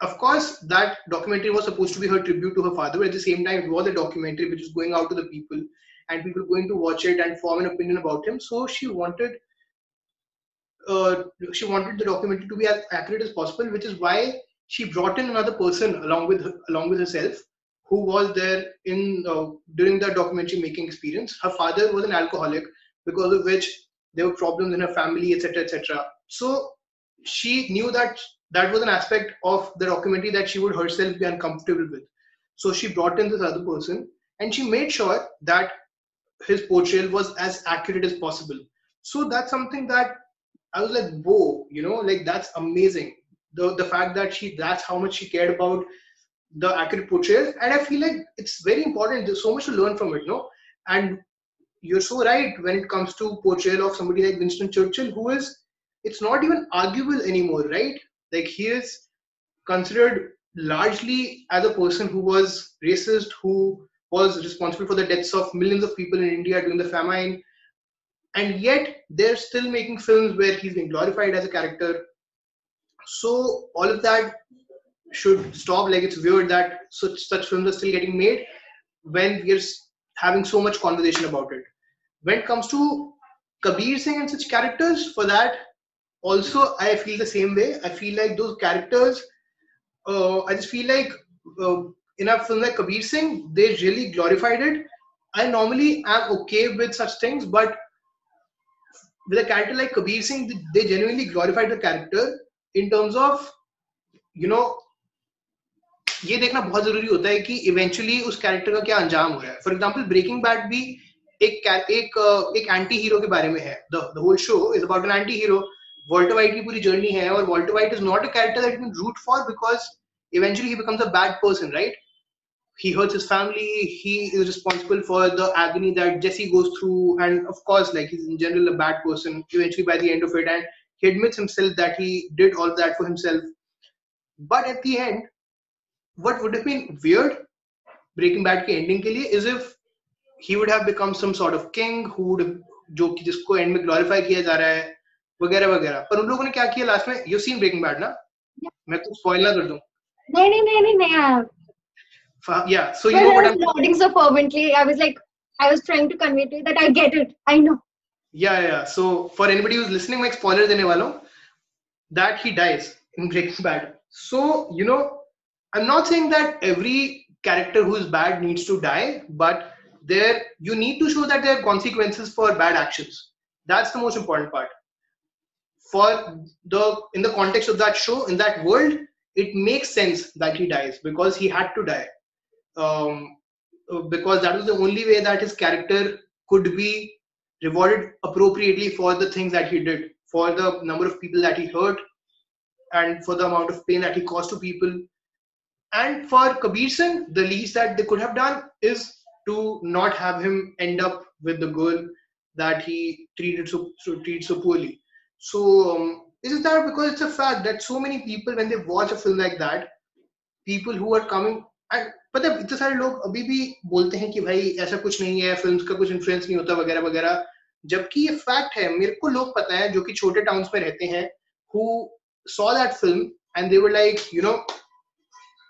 Speaker 2: of course, that documentary was supposed to be her tribute to her father, but at the same time, it was a documentary which is going out to the people and people going to watch it and form an opinion about him. So she wanted she wanted the documentary to be as accurate as possible, which is why she brought in another person along with herself, who was there in during the documentary making experience. Her father was an alcoholic, because of which there were problems in her family, etc., etc. So she knew that that was an aspect of the documentary that she would herself be uncomfortable with. So she brought in this other person, and she made sure that his portrayal was as accurate as possible. So that's something that I was like, whoa, like that's amazing. The fact that that's how much she cared about the accurate portrayal, and I feel like it's very important. There's so much to learn from it, no? And you're so right when it comes to portrayal of somebody like Winston Churchill, who is, it's not even arguable anymore, right? Like he is considered largely as a person who was racist, who was responsible for the deaths of millions of people in India during the famine, and yet they're still making films where he's being glorified as a character. So all of that should stop. Like it's weird that such films are still getting made when we're having so much conversation about it. When it comes to Kabir Singh and such characters, for that also I feel the same way. I feel like those characters, I just feel like in a film like Kabir Singh, they really glorified it. I normally am okay with such things, but with a character like Kabir Singh, they genuinely glorified the character in terms of, you know, ये देखना बहुत जरूरी होता है कि eventually उस character का क्या अंजाम हो रहा है. फॉर एग्जाम्पल ब्रेकिंग बैड भी एक एंटी हीरो के बारे में है. The whole show is about an anti hero. Walter White की पूरी जर्नी है, और Walter White is not a character that you can root for, because eventually he becomes a bad person, right? He hurts his family. He is responsible for the agony that Jesse goes through, and of course, like, he's in general a bad person eventually by the end of it, and he admits himself that he did all that for himself. But at the end, what would have been weird Breaking Bad के ending के लिए is if he would have become some sort of king who would have, जो कि जिसको end में glorify किया जा रहा है वगैरह वगैरह. पर उन लोगों ने क्या किया लास्ट में? You've seen Breaking Bad ना? मैं कुछ spoil ना कर दूं.
Speaker 1: नहीं.
Speaker 2: Yeah, so you know what I'm
Speaker 1: nodding so fervently. I was trying to convey to you that I get it. I know.
Speaker 2: Yeah. So for anybody who's listening, मैं spoiler देने वाला हूँ that he dies in Breaking Bad. So I'm not saying that every character who's bad needs to die, but you need to show that there are consequences for bad actions. That's the most important part. In the context of that show, in that world, it makes sense that he dies because he had to die. Because that was the only way that his character could be rewarded appropriately for the things that he did, for the number of people that he hurt, and for the amount of pain that he caused to people. And for Kabir Singh, the least that they could have done is to not have him end up with the girl that he treated so poorly. So isn't that because it's a fact that so many people, when they watch a film like that, people who are coming, and पता है इतने सारे लोग अभी भी बोलते हैं कि भाई ऐसा कुछ नहीं है, फिल्म्स का कुछ इन्फ्लुएंस नहीं होता वगैरह वगैरह, जबकि ये फैक्ट है. मेरे को लोग पता है जो कि छोटे टाउन्स में रहते हैं, who saw that film and they were like,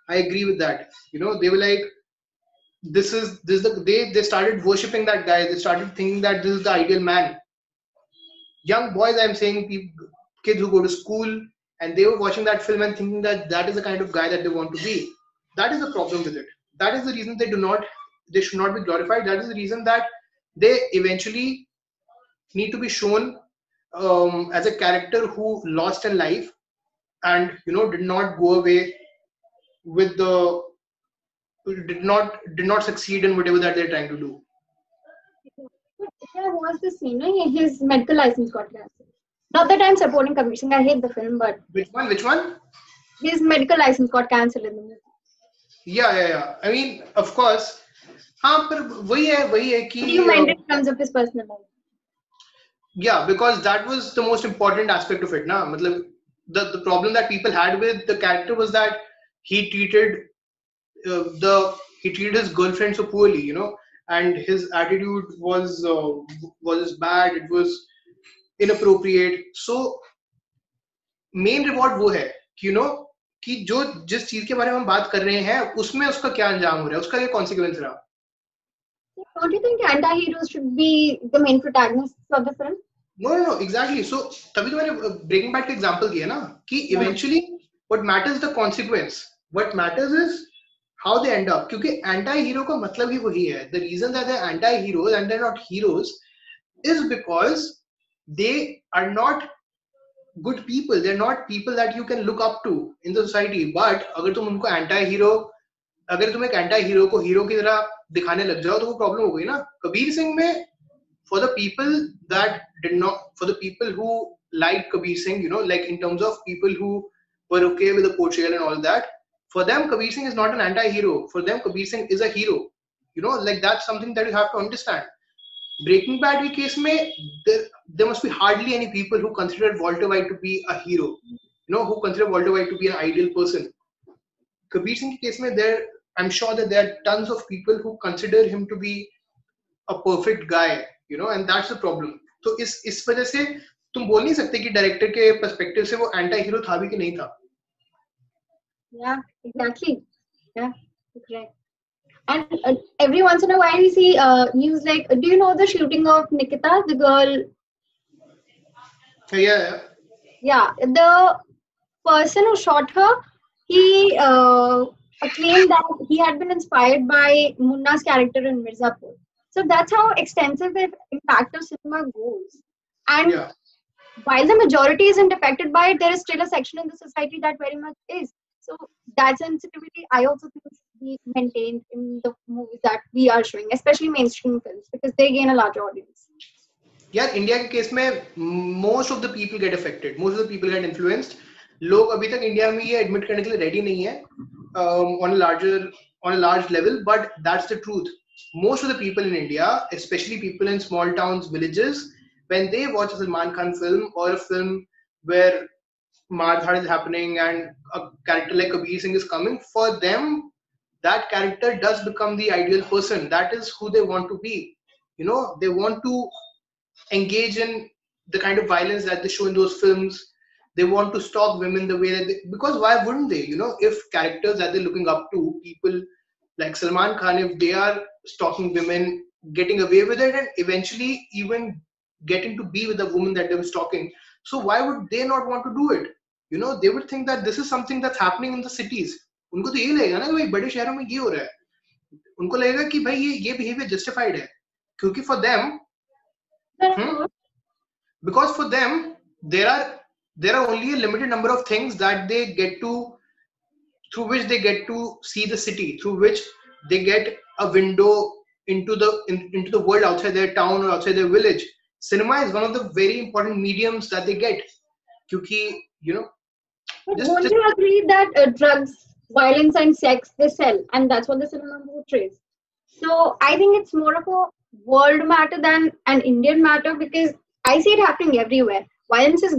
Speaker 2: I agree with that. They were like, they started worshipping that guy. They started thinking that this is the ideal man. Young boys, I'm saying, kids who go to school, and they were watching that film and thinking that that is the kind of guy that they want to be. That is the problem with it. That is the reason they should not be glorified. That is the reason that they eventually need to be shown as a character who lost in life and did not go away with did not succeed in whatever that they're trying to do.
Speaker 1: There was this scene, his medical license got cancelled. Not that I'm supporting Kabir Singh, I hate the film, but
Speaker 2: which one?
Speaker 1: His medical license got cancelled in the movie.
Speaker 2: Yeah. I mean, of course. हाँ, पर वही है कि
Speaker 1: you meant in terms of his personal life.
Speaker 2: Yeah, because that was the most important aspect of it, na. मतलब the problem that people had with the character was that he treated his girlfriend so poorly, and his attitude was bad. It was inappropriate. So main reward वो है कि कि जो जिस चीज के बारे में हम बात कर रहे हैं उसमें उसका क्या अंजाम हो रहा है, उसका क्या consequence रहा.
Speaker 1: Don't you think anti-heroes should be the main protagonists of the film?
Speaker 2: No, exactly. So तभी तो मैंने Breaking Bad का example दिया ना कि
Speaker 1: Yeah.
Speaker 2: eventually what matters the consequence. What matters is how they end up. क्योंकि anti-hero का मतलब ही वही है. The reason that they're anti-heroes and they're not heroes is because they are not good people. They're not people that you can look up to in the society. But अगर तुम उनको anti-hero, अगर तुम एक anti-hero को hero की तरह दिखाने लग जाओ तो वो problem हो गई ना. कबीर सिंह में for the people that did not, for the people who liked Kabir Singh, like in terms of people who were okay with the portrayal and all that, for them, Kabir Singh is not an anti-hero. For them, Kabir Singh is a hero. Like that's something that you have to understand. Breaking Bad के case में, there must be hardly any people who consider Walter White to be a hero. Who consider Walter White to be an ideal person. Kabir Singh के case में, I'm sure that there are tons of people who consider him to be a perfect guy, and that's the problem. तो इस वजह से तुम बोल नहीं सकते कि डायरेक्टर के पर्सपेक्टिव से वो एंटी हीरो था भी कि नहीं था.
Speaker 1: Yeah, exactly. Yeah, correct. And every once in a while we see news like, do you know the shooting of Nikita, the girl?
Speaker 2: Yeah.
Speaker 1: Yeah, the person who shot her, he claimed that he had been inspired by Munna's character in Mirzapur. So that's how extensive the impact of cinema goes. And
Speaker 2: Yeah.
Speaker 1: while the majority isn't affected by it, there is still a section in the society that very much is. So that sensitivity, I also think, should be maintained in the movies that we are showing, especially mainstream films, because they gain a larger audience.
Speaker 2: यार India के case में most of the people get affected, most of the people get influenced. लोग अभी तक India में ये admit करने के लिए रेडी नहीं है on a large level, but that's the truth. Most of the people in India, especially people in small towns, villages, when they watch a Salman Khan film or a film where Mardhar is happening and a character like Kabir Singh is coming, for them that character does become the ideal person. That is who they want to be. They want to engage in the kind of violence that they show in those films. They want to stalk women the way that because why wouldn't they? If characters that they're looking up to, people like Salman Khan, if they are stalking women, getting away with it, and eventually even getting to be with the woman that they were stalking, so why would they not want to do it? They would think that this is something that's happening in the cities. उनको तो यही लगेगा ना कि भाई बड़े शहरों में ये हो रहा है. उनको लगेगा कि भाई ये behavior justified है, क्योंकि for them, because for them there are only a limited number of things that they get to, through which they get to see the city, through which they get a window into the world outside their town or outside their village. Cinema is one of the very important mediums that they get, because
Speaker 1: But
Speaker 2: just
Speaker 1: won't you agree that drugs, violence, and sex they sell, and that's what the cinema portrays? So I think it's more of a world matter than an Indian matter because I see it happening everywhere. Violence is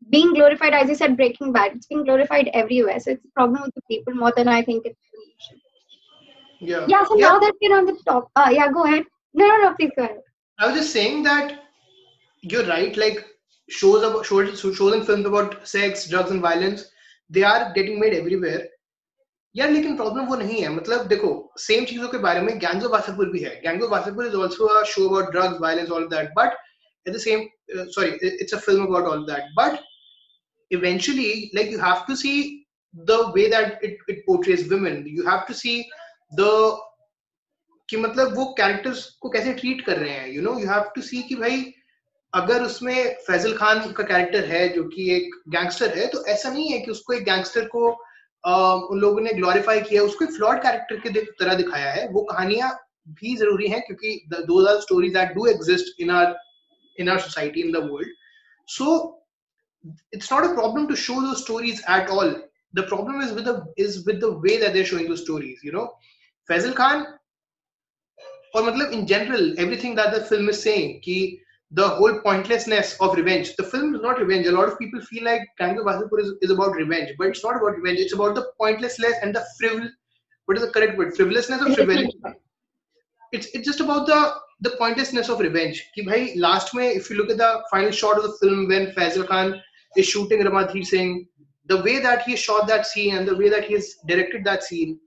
Speaker 1: being glorified, as you said, Breaking Bad. It's being glorified everywhere. So it's a problem with the people more than I think it's a solution. Yeah. So now that we're on the top, yeah, go ahead. No, please go ahead.
Speaker 2: I was just saying that you're right. Like shows and films about sex, drugs, and violence, they are getting made everywhere. यार लेकिन problem वो नहीं है. मतलब देखो, same चीजों के बारे में गैंग्स ऑफ वासेपुर भी है. Gangs of Wasseypur is also a show about drugs, violence, all that, but at the same it's a film about all that, but eventually, like, you have to see the way that it portrays women. You have to see the कि मतलब वो characters को कैसे treat कर रहे हैं. You have to सी कि भाई अगर उसमें फैजल खान का कैरेक्टर है जो कि एक गैंगस्टर है, तो ऐसा नहीं है कि उसको एक गैंगस्टर को उन लोगों ने ग्लोरीफाई किया, उसको एक फ्लॉड कैरेक्टर की तरह दिखाया है. वो कहानियां भी जरूरी हैं क्योंकि those are stories that do exist in our society, in the world. So it's not a problem to show those stories at all. The problem is with the way that they're showing those stories. Faisal Khan, or matlab in general, everything that the film is saying, ki the whole pointlessness of revenge. The film is not revenge. A lot of people feel like Gangs of Wasseypur is about revenge, but it's not about revenge. It's about the pointlessness and the what is the correct word? Frivolousness or frivolity? It's just about the pointlessness of revenge. Ki bhai, last mein, if you look at the final shot of the film when Faisal Khan is shooting Raman Singh, the way that he shot that scene and the way that he has directed that scene,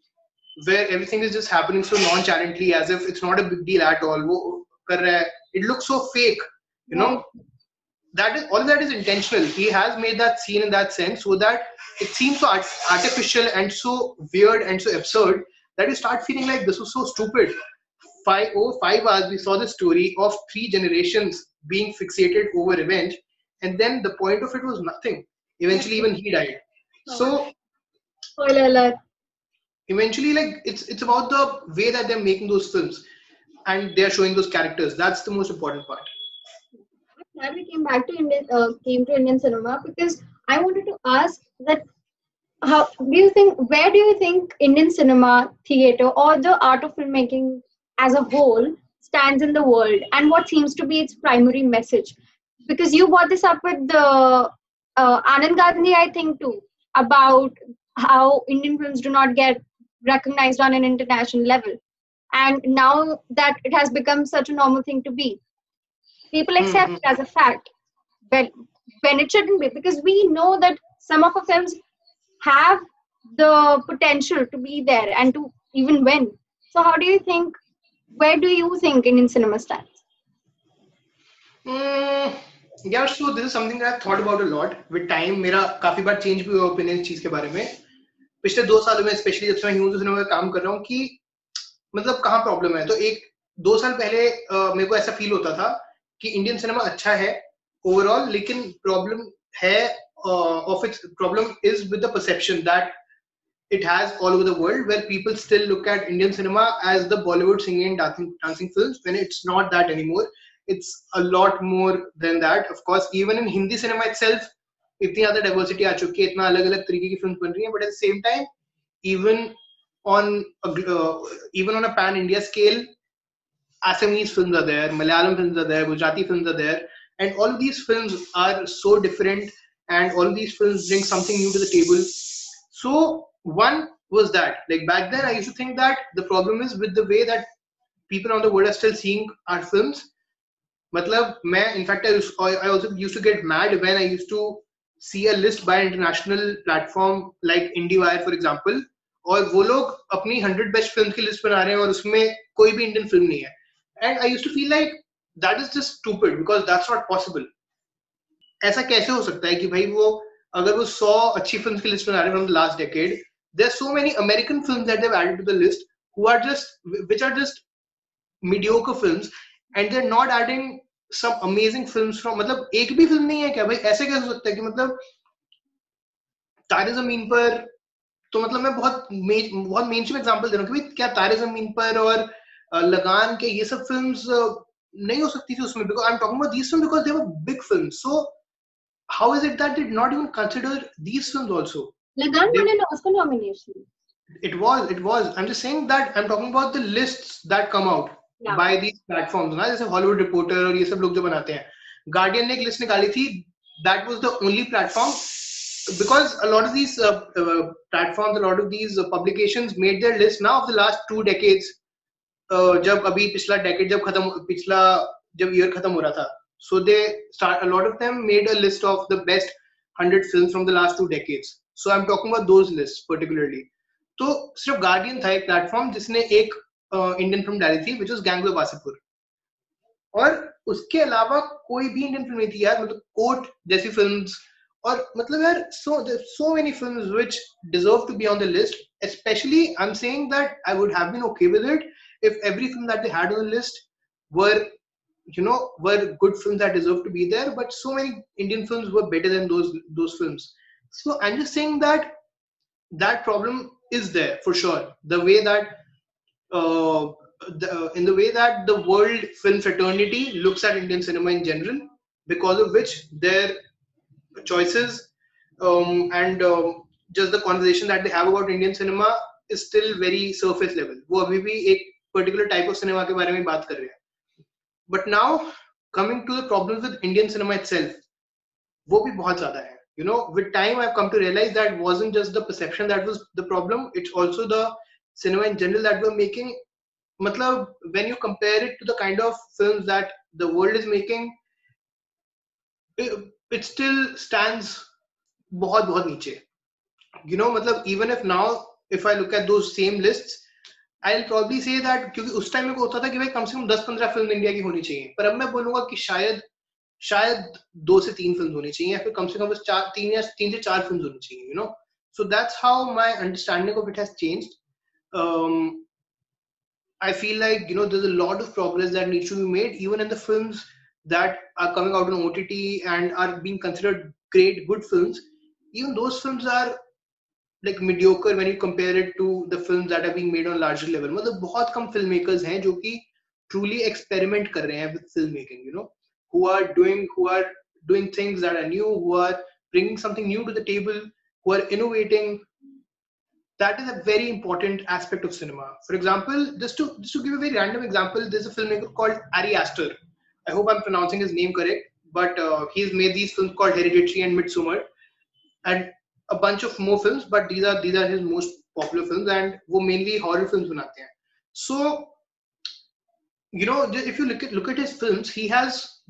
Speaker 2: where everything is just happening so nonchalantly as if it's not a big deal at all. It looks so fake, that is all of that is intentional. He has made that scene in that sense so that it seems so artificial and so weird and so absurd that you start feeling like this was so stupid. 5 hours we saw the story of 3 generations being fixated over revenge, and then the point of it was nothing. Eventually, even he died. So
Speaker 1: Spoiler alert.
Speaker 2: eventually, like it's about the way that they're making those films and they're showing those characters. That's the most important part.
Speaker 1: Glad we came to Indian cinema because I wanted to ask that how do you think where do you think Indian cinema, theater, or the art of filmmaking as a whole stands in the world, and what seems to be its primary message? Because you brought this up with the Anand Gandhi, I think, too, about how Indian films do not get recognized on an international level, and now that it has become such a normal thing to be, people accept
Speaker 2: Hmm.
Speaker 1: it as a fact when it shouldn't be, because we know that some of our films have the potential to be there and to even win. So how do you think, where do you think Indian cinema stands?
Speaker 2: Mm, yeah, so this is something that I've thought about a lot. With time, मेरा काफी बार change भी हुआ opinion इस चीज के बारे में. पिछले 2 सालों में स्पेशली जब से मैं ह्यूमन सिनेमा में काम कर रहा हूँ कि मतलब कहाँ प्रॉब्लम है. तो 2 साल पहले मेरे को ऐसा फील होता था कि इंडियन सिनेमा अच्छा है ओवरऑल, लेकिन प्रॉब्लम है of its problem is with the perception that it has all over the world, where people still look at Indian cinema as the Bollywood singing and dancing films, when it's not that anymore. It's a lot more than that. Of course, even in Hindi cinema itself, इतनी ज़्यादा diversity आ चुकी है, इतना अलग-अलग तरीके की films बन रही हैं, but at the same time, even on even on a pan India scale, Assamese films are there, Malayalam films are there, Gujarati films are there, and all of these films are so different, and all of these films bring something new to the table. So one was that, like back then, I used to think that the problem is with the way that people around the world are still seeing our films. मतलब मैं, in fact, I also used to get mad when I used to see a list by an international platform like IndieWire, for example, और वो लोग अपनी 100 best film की list बना रहे हैं और उसमें कोई भी इंडियन फिल्म नहीं है. And I used to feel like that is just stupid because that's not possible. ऐसा कैसे हो सकता है कि भाई वो अगर वो 100 अच्छी फिल्म्स की लिस्ट बना रहे हैं from the last decade, there are so many American films that they've added to the list who are which are just mediocre films, and they're not adding some amazing films from, मतलब एक भी film नहीं है क्या भाई? ऐसे कैसे हो सकता है कि मतलब तारे जमीन पर, तो मतलब मैं बहुत मेन स्ट्रीम एग्जांपल दे रहा हूँ कि भाई क्या तारे जमीन पर और लगान के ये सब फिल्म्स नहीं हो सकती थी उसमें, because I'm talking about these films because they were big films. So how is it that they did not even consider these films also?
Speaker 1: Lagan won an Oscar nomination.
Speaker 2: It was. I'm just saying that I'm talking about the lists that come out by these platforms. ना जैसे Hollywood Reporter और ये सब लोग जो बनाते हैं. Guardian ने एक list निकाली थी. That was the only platform, because a lot of these platforms, a lot of these publications made their list now of the last 2 decades. जब अभी पिछला decade जब year खत्म हो रहा था. So a lot of them made a list of the best 100 films from the last 2 decades. So I'm talking about those lists particularly. तो सिर्फ गार्डियन था एक प्लेटफॉर्म जिसने एक इंडियन फिल्म डाली थी, which was Gangs of Wasseypur. और उसके अलावा कोई भी इंडियन फिल्म नहीं थी यार. मतलब कोर्ट जैसी फिल्म्स, और मतलब यार so many films which deserve to be on the list. Especially I'm saying that I would have been okay with it if every film that they had on the list were good films that deserve to be there, but so many Indian films were better than those films. So I'm just saying that that problem is there for sure. The way that in the way that the world film fraternity looks at Indian cinema in general, because of which their choices and just the conversation that they have about Indian cinema is still very surface level. वो अभी भी एक particular type of cinema के बारे में बात कर रहे हैं. But now coming to the problems with Indian cinema itself, वो भी बहुत ज़्यादा है. With time I've come to realize that it wasn't just the perception that was the problem, it's also the cinema in general that we're making. मतलब when you compare it to the kind of films that the world is making, it still stands बहुत बहुत नीचे. मतलब even if now if I look at those same lists, I'll probably say that क्योंकि उस time में होता था कि भाई कम से कम 10-15 फिल्म इंडिया की होनी चाहिए, पर अब मैं बोलूंगा कि शायद शायद 2 से 3 फिल्म होनी चाहिए, या फिर कम से कम बस 3 से 4 फिल्म होनी चाहिए, you know. So that's how my understanding of it has changed. I feel like, there's a lot of progress that needs to be made, even in the films that are coming out on OTT and are being considered great, good films. Even those films are like mediocre when you compare it to the films that are being made on larger level. मतलब बहुत कम filmmakers हैं जो कि truly experiment कर रहे हैं with filmmaking, who are doing things that are new, who are bringing something new to the table, who are innovating. That is a very important aspect of cinema. For example, just to give a very random example, there's a filmmaker called Ari Aster. I hope I'm pronouncing his name correct, but he's made these films called Hereditary and Midsommar, and a bunch of more films. But these are his most popular films, and वो mainly horror films बनाते हैं. So if you look at his films, he has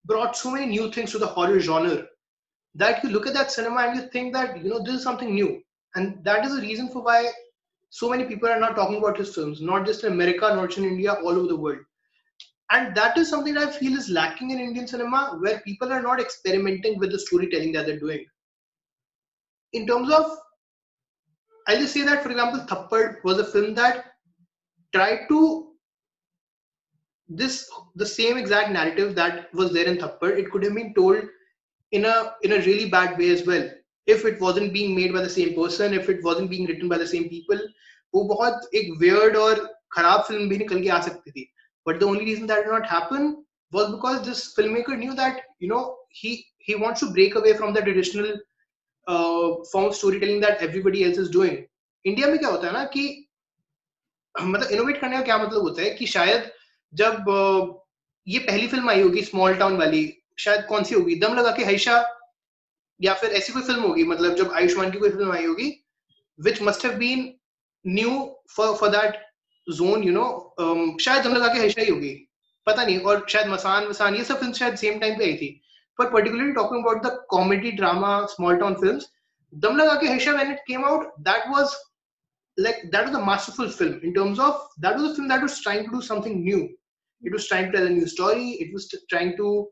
Speaker 2: brought so many new things to the horror genre that you look at that cinema and you think that this is something new, and that is the reason for why so many people are not talking about his films, not just in America, not just in India, all over the world. And that is something that I feel is lacking in Indian cinema, where people are not experimenting with the storytelling that they're doing. In terms of, I'll just say that, for example, Thappad was a film that tried to the same exact narrative that was there in Thappad. It could have been told in a really bad way as well, if it wasn't being made by the same person, if it wasn't being written by the same people. वो बहुत एक weird और खराब film भी निकल के आ सकती थी. But the only reason that did not happen was because this filmmaker knew that he wants to break away from the traditional form of storytelling that everybody else is doing. India में क्या होता है ना कि मतलब innovate करने का क्या मतलब होता है कि शायद जब ये पहली फिल्म आई होगी स्मॉल टाउन वाली, शायद कौन सी होगी, दम लगा के हैशा, या फिर ऐसी कोई फिल्म होगी, मतलब जब आयुष्मान की कोई फिल्म आई होगी which must have been new for that zone, शायद दम लगा के हैशा ही होगी, पता नहीं, और शायद मसान वसान ये सब फिल्म शायद सेम टाइम पे आई थी. But particularly talking about the comedy drama small town films, दम लगा के हैशा when it came out, that was a masterful film, in terms of that was a film that was trying to do something new. It was trying to tell a new story. It was trying to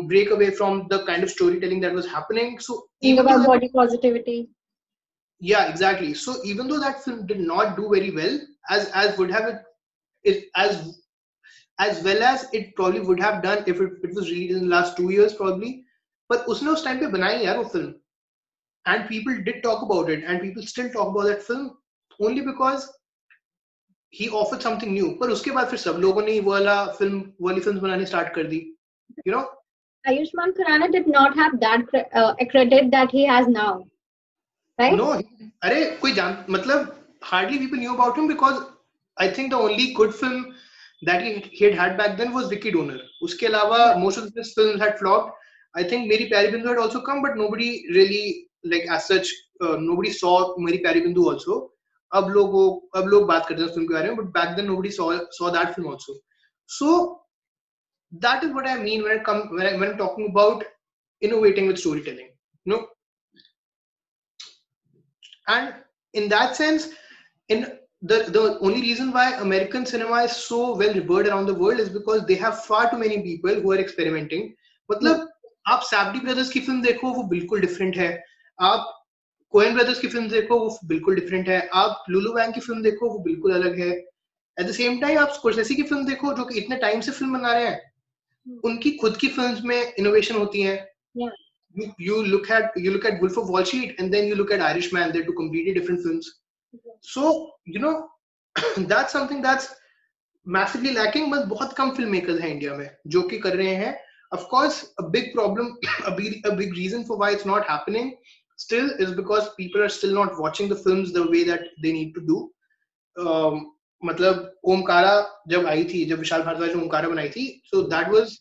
Speaker 2: break away from the kind of storytelling that was happening. So
Speaker 1: Think about body positivity.
Speaker 2: Yeah, exactly. So even though that film did not do very well, as would have it as well as it probably would have done if it was released in the last 2 years probably, but उसने उस time पे बनाई यार वो film, and people did talk about it, and people still talk about that film only because he offered something new. पर उसके बाद फिर सब लोगों ने वाली फिल्म बनानी स्टार्ट कर दी,
Speaker 1: Ayushmann Khurrana did not have that credit that he has now, right?
Speaker 2: No, अरे कोई जान मतलब hardly people knew about him, because I think the only good film that he had back then was Vicky Donor. उसके अलावा most of his films had flopped. I think Meri Pyari Bindu had also come, but nobody really, like as such, nobody saw Meri Pyari Bindu also. अब लोग बात करते हैं उस film के बारे में, but back then nobody saw that film also. So that is what I mean when I'm talking about innovating with storytelling, and in that sense, in the only reason why American cinema is so well revered around the world is because they have far too many people who are experimenting. मतलब आप सैफडी brothers की film देखो वो बिल्कुल different है, आप Koen brothers की film देखो वो बिल्कुल डिफरेंट है, आप लुलु वैंग की फिल्म देखो वो बिल्कुल अलग है. एट द सेम टाइम आप स्कोर्सेसी की फिल्म देखो जो कि इतने टाइम से फिल्म बना रहे हैं, उनकी खुद की फिल्म्स में इनोवेशन होती है. You look at Wolf of Wall Street, and then you look at Irishman. They're two completely different films. So that's something that's massively lacking. but बहुत कम filmmakers हैं इंडिया में जो कि कर रहे हैं. Of course, a big problem, a big reason for why it's not happening still is because people are still not watching the films the way that they need to do. मतलब ओमकारा जब आई थी, जब विशाल भारद्वाज ने ओमकारा बनाई थी, so that was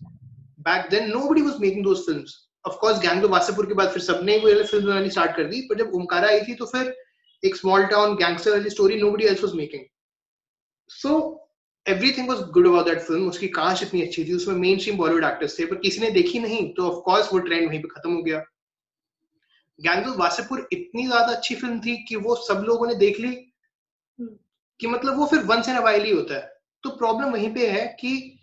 Speaker 2: back then nobody was making those films. Of course, gang of Wasseypur के बाद फिर सबने वो वाली फिल्म बनानी स्टार्ट कर दी, पर जब ओमकारा आई थी तो फिर एक स्मॉल टाउन गैंगस्टर वाली story nobody else was making. So everything was good about that film. उसकी कास्ट इतनी अच्छी थी, उसमें मेन स्ट्रीम बॉलीवुड एक्टर्स थे, पर किसी ने देखी नहीं, तो ऑफ कोर्स वो ट्रेंड वहीं पे खत्म हो गया. गैंग ऑफ वासेपुर इतनी ज्यादा अच्छी फिल्म थी कि वो सब लोगों ने देख ली, कि मतलब वो फिर once in a while he होता है. तो प्रॉब्लम वहीं पे है कि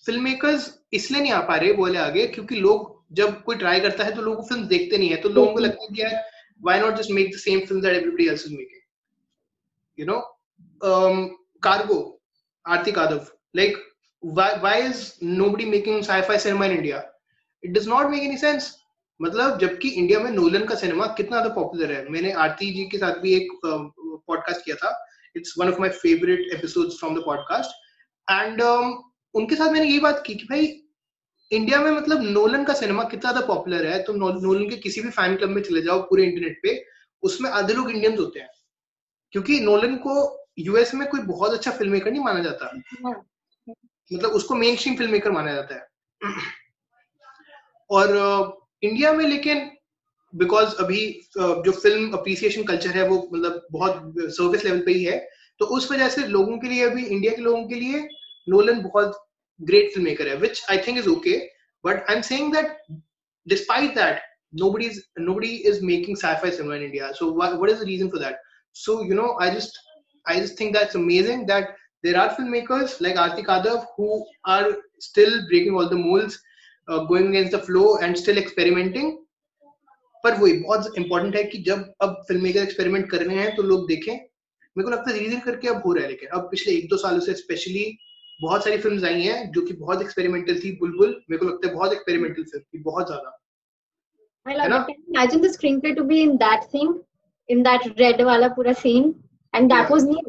Speaker 2: फिल्म मेकर्स इसलिए नहीं आ पा रहे बोले आगे क्योंकि लोग जब कोई ट्राई करता है तो लोग फिल्म देखते नहीं है, तो लोगों को लगता है कि यार why not just make the same film that everybody else is making, you know. Cargo, Arti Kadav, like why is nobody making sci-fi cinema in India? It does not make any sense. मतलब जबकि India में Nolan का cinema कितना ज्यादा popular है. मैंने आरती जी के साथ भी एक पॉडकास्ट किया था. It's one of my favourite episodes from the podcast. And उनके साथ मैंने यही बात की कि भाई इंडिया में मतलब नोलन का सिनेमा कितना ज्यादा पॉपुलर है. तो नोलन के किसी भी फैन क्लब में चले जाओ पूरे इंटरनेट पे, उसमें आधे लोग इंडियंस होते हैं, क्योंकि नोलन को यूएस में कोई बहुत अच्छा फिल्म मेकर नहीं माना जाता. मतलब उसको मेन स्ट्रीम फिल्म मेकर माना जाता है. और इंडिया में लेकिन बिकॉज अभी जो फिल्म अप्रिसिएशन कल्चर है वो मतलब बहुत सर्विस लेवल पे ही है, तो उस वजह से लोगों के लिए, अभी इंडिया के लोगों के लिए नोलन बहुत ग्रेट फिल्म मेकर है, which I think is okay, but I'm saying that despite that nobody is making sci-fi cinema in India. So what is the reason for that? So you know, I just think that's amazing that there are filmmakers like Arti Kadav who are still breaking all the molds, going against the flow and still experimenting. पर वही बहुत important है कि जब अब film maker experiment कर रहे हैं तो लोग देखें. मेरे को लगता है धीरे धीरे करके अब हो रहा है, लेकिन अब पिछले 1-2 सालों से स्पेशली बहुत सारी फिल्म्स आई हैं जो कि बहुत एक्सपेरिमेंटल थी. बुलबुल मेरे को लगता है बहुत एक्सपेरिमेंटल फिल्म थी, बहुत ज्यादा.
Speaker 1: I love it. Can you imagine the screenplay to be in that thing, in that red wala pura scene, and that was new.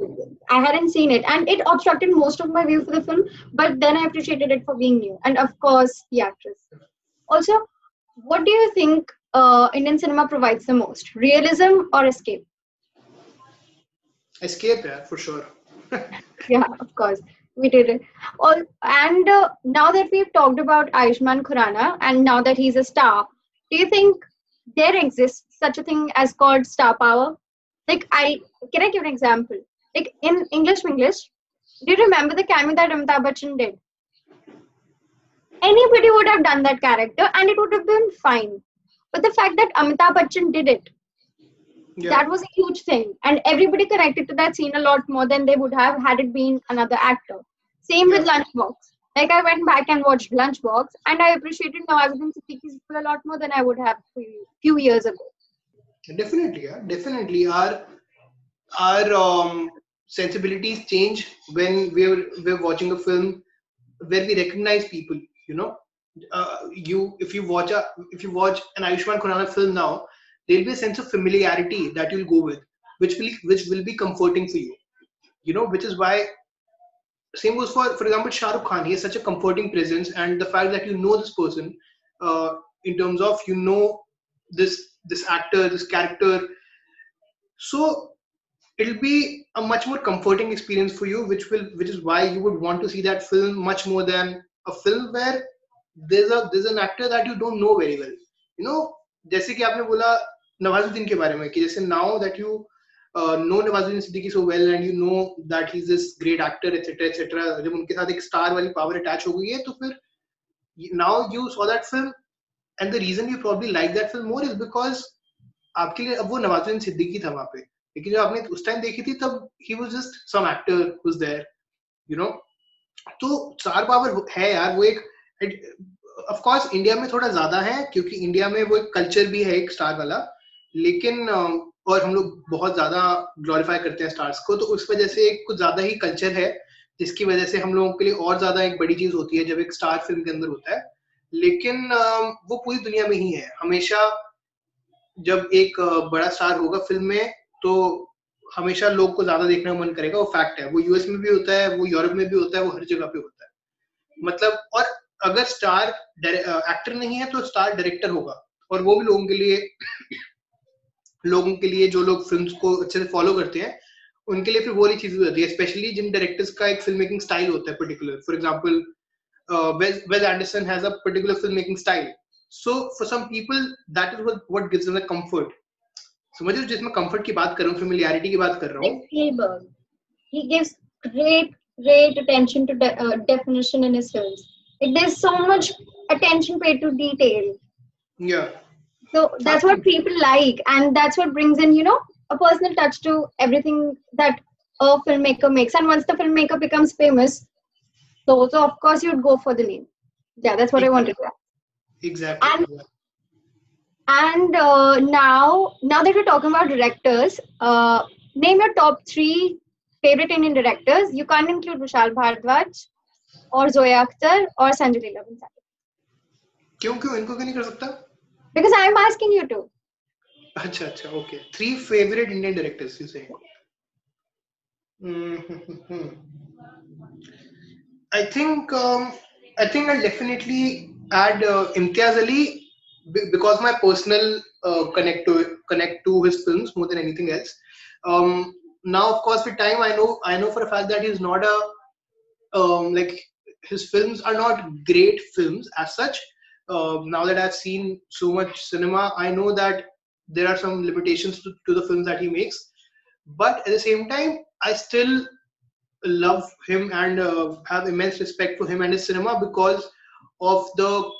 Speaker 1: I hadn't seen it, and it obstructed most of my view for the film. But then I appreciated it for being new, and of course the actress. Also, what do you think Indian cinema provides the most? Realism or escape?
Speaker 2: Escape, yeah, for sure.
Speaker 1: Yeah, of course. We did it. And now that we've talked about Ayushmann Khurrana, and now that he's a star, do you think there exists such a thing as called star power? Like, can I give an example? Like in English, do you remember the cameo that Amitabh Bachchan did? Anybody would have done that character and it would have been fine. But the fact that Amitabh Bachchan did it, that was a huge thing. And everybody connected to that scene a lot more than they would have had it been another actor. Same with Lunchbox. Like, I went back and watched Lunchbox and I appreciated Nawazuddin Siddiqui's role a lot more than I would have a few years ago.
Speaker 2: Definitely, yeah. Definitely. Our sensibilities change when we're watching a film where we recognize people, you know. If you watch an Ayushmann Khurrana film now, there'll be a sense of familiarity that you'll go with, which will be comforting for you, you know. Which is why same goes for example Shah Rukh Khan. He has such a comforting presence, and the fact that you know this person, in terms of you know this actor, this character, so it'll be a much more comforting experience for you, which is why you would want to see that film much more than a film where there's an actor that you don't know very well, you know. जैसे कि आपने बोला नवाजुद्दीन के बारे में कि जैसे now that you know Nawazuddin Siddiqui so well and you know that he's this great actor etc etc, जब उनके साथ एक स्टार वाली पावर अटैच हो गई है तो फिर now you saw that film and the reason you probably like that film more is because आपके लिए अब वो नवाजुद्दीन सिद्दीकी था वहां पे, लेकिन जब आपने उस टाइम देखी थी तब he was just some actor who's there, you know. तो स्टार पावर है यार, वो एक ऑफ कोर्स इंडिया में थोड़ा ज्यादा है क्योंकि इंडिया में वो एक कल्चर भी है एक स्टार वाला, लेकिन और हम लोग बहुत ज्यादा ग्लोरीफाई करते हैं स्टार्स को, तो उस वजह से एक कुछ ज्यादा ही कल्चर है जिसकी वजह से हम लोगों के लिए और ज्यादा एक बड़ी चीज होती है जब एक स्टार फिल्म के अंदर होता है. लेकिन वो पूरी दुनिया में ही है. हमेशा जब एक बड़ा स्टार होगा फिल्म में तो हमेशा लोग को ज्यादा देखने का मन करेगा, वो फैक्ट है. वो यूएस में भी होता है, वो यूरोप में भी होता है, वो हर जगह पे होता है. मतलब और अगर स्टार एक्टर नहीं है तो स्टार डायरेक्टर होगा, और वो भी लोगों के लिए जो लोग फिल्म्स को अच्छे से फॉलो करते हैं उनके लिए फिर वो वाली चीज होती है, स्पेशली जिन डायरेक्टर्स का एक फिल्म मेकिंग स्टाइल होता है particular. For example Wes Anderson has a particular film making style, so for some people that is what gives them the comfort. समझ रहे हो जिसमें कंफर्ट की बात कर रहा हूँ, फेमिलियरिटी की बात कर रहा हूँ.
Speaker 1: Spielberg, he gives great attention to definition in his films. Like, there's so much attention paid to detail.
Speaker 2: Yeah.
Speaker 1: So that's what people like, and that's what brings in, you know, a personal touch to everything that a filmmaker makes. And once the filmmaker becomes famous, So of course you'd go for the name. Yeah, that's what I wanted to ask.
Speaker 2: Exactly.
Speaker 1: And now that we're talking about directors, name your top three favorite Indian directors. You can't include Vishal Bhardwaj or Zoya Akhtar or Sanjay Leela Bhansali.
Speaker 2: क्यों क्यों इनको क्यों नहीं कर सकता?
Speaker 1: Because I'm asking you to.
Speaker 2: अच्छा अच्छा, okay. 3 favorite Indian directors, you say? I think I'll definitely add Imtiaz Ali because my personal connect to his films more than anything else. Now, of course, with time, I know for a fact that he's not a like his films are not great films as such. Now that I've seen so much cinema, I know that there are some limitations to the films that he makes. But at the same time, I still love him and have immense respect for him and his cinema of the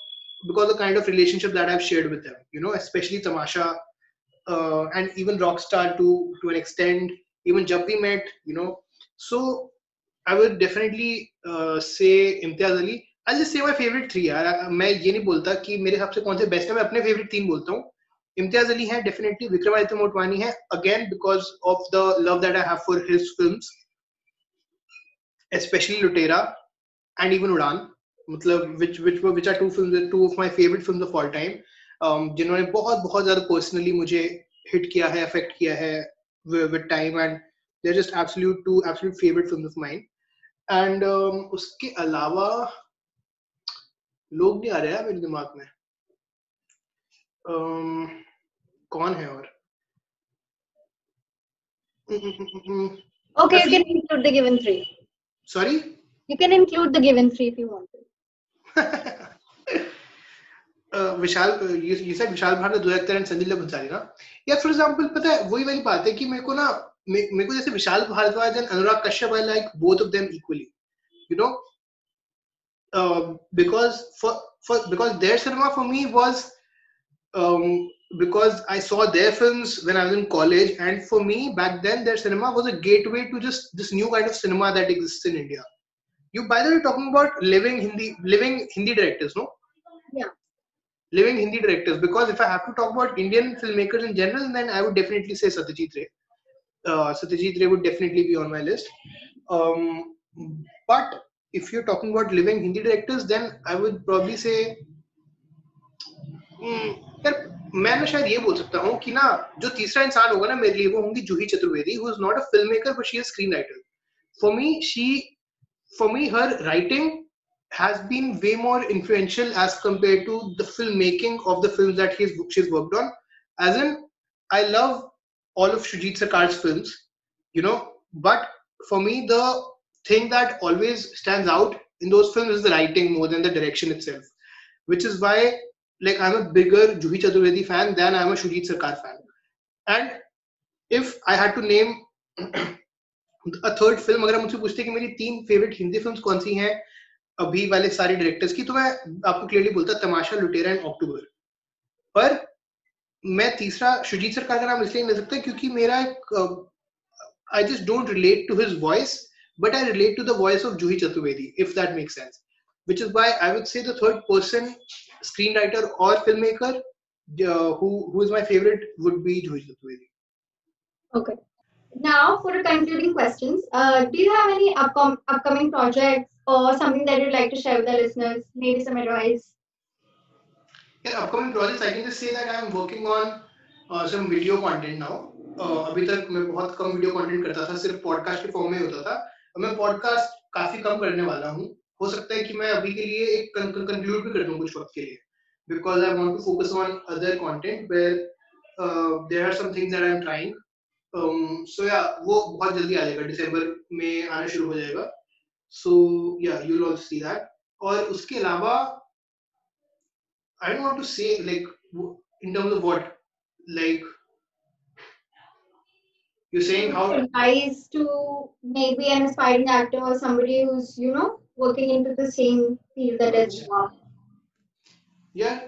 Speaker 2: because the kind of relationship that I've shared with them. Especially Tamasha and even Rockstar to an extent, even Jab We Met. So I would definitely say Imtiaz Ali. I'll just say my favorite three यार. मैं ये नहीं बोलता कि मेरे हिसाब से कौन से बेस्ट है, मैं अपने फेवरेट तीन बोलता हूँ. इम्तियाज अली है डेफिनेटली, विक्रमादित्य मोटवानी है again because of the love that I have for his films, especially Lutera and even Udan, मतलब which are two of my favorite films of all time, जिन्होंने बहुत बहुत ज़्यादा personally मुझे hit किया है, affect किया है with time, and they're just two absolute favorite films of mine. And उसके अलावा लोग नहीं आ रहे हैं मेरे दिमाग में. कौन है और
Speaker 1: Okay, you can include the given three.
Speaker 2: Sorry?
Speaker 1: You can include the given three if you want to.
Speaker 2: Vishal, you said Vishal Bhardwaj, दो अख्तर एंड संजय लीला भंसाली ना. या फॉर एग्जांपल पता है वही वाली बात है कि मेरे को जैसे Vishal Bhardwaj and Anurag Kashyap, I like both of them equally, you know because their cinema for me was because I saw their films when I was in college, and for me back then their cinema was a gateway to just this new kind of cinema that exists in India. You, by the way, talking about living Hindi directors, no?
Speaker 1: Yeah.
Speaker 2: Living Hindi directors, because if I have to talk about Indian filmmakers in general, then I would definitely say Satyajit Ray. Satyajit Ray would definitely be on my list. But if you're talking about living Hindi directors, then I would probably say यार मैं ना शायद ये बोल सकता हूँ कि ना जो तीसरा इंसान होगा ना मेरे लिए वो होंगी जूही Chaturvedi, who is not a filmmaker but she is a screenwriter. For me her writing has been way more influential as compared to the filmmaking of the films that she's worked on. As in, I love all of Shujit Sarkar's films, but for me the thing that always stands out in those films is the writing more than the direction itself, which is why like I'm a bigger Juhi Chaturvedi fan than I'm a Shujit Sarkar fan. And if I had to name a third film, अगर आप मुझसे पूछते कि मेरी 3 favourite Hindi films कौन सी हैं अभी वाले सारे डायरेक्टर्स की, तो मैं आपको क्लियरली बोलता तमाशा, लुटेरा एंड अक्टूबर. पर मैं तीसरा शुजीत सरकार का नाम इसलिए नहीं ले सकता क्योंकि मेरा एक I just don't relate to his voice, but I relate to the voice of Juhi Chaturvedi, if that makes sense. Which is why I would say the third person screenwriter or filmmaker who is my favorite would be Juhi Chaturvedi.
Speaker 1: Okay. Now, for the concluding questions, do you have any upcoming projects or something that you'd like to share with the listeners? Maybe some advice?
Speaker 2: Yeah, upcoming projects, I can just say that I'm working on some video content now. अभी तक मैं बहुत कम video content करता था, सिर्फ podcast के form में होता था. मैं पॉडकास्ट काफी कम करने वाला हूँ. हो सकता है कि मैं अभी के लिए एक कंक्लूड भी कर दूं कुछ वक्त के लिए, because I want to focus on other content where there are some things that I'm trying. So yeah, वो बहुत जल्दी आ जाएगा, दिसंबर में आना शुरू हो जाएगा. So yeah, you'll also see that. और उसके अलावा I don't want to say like in terms of what, like you're saying how
Speaker 1: advice to maybe an aspiring actor or somebody who's working into the same field that as you are.
Speaker 2: Yeah,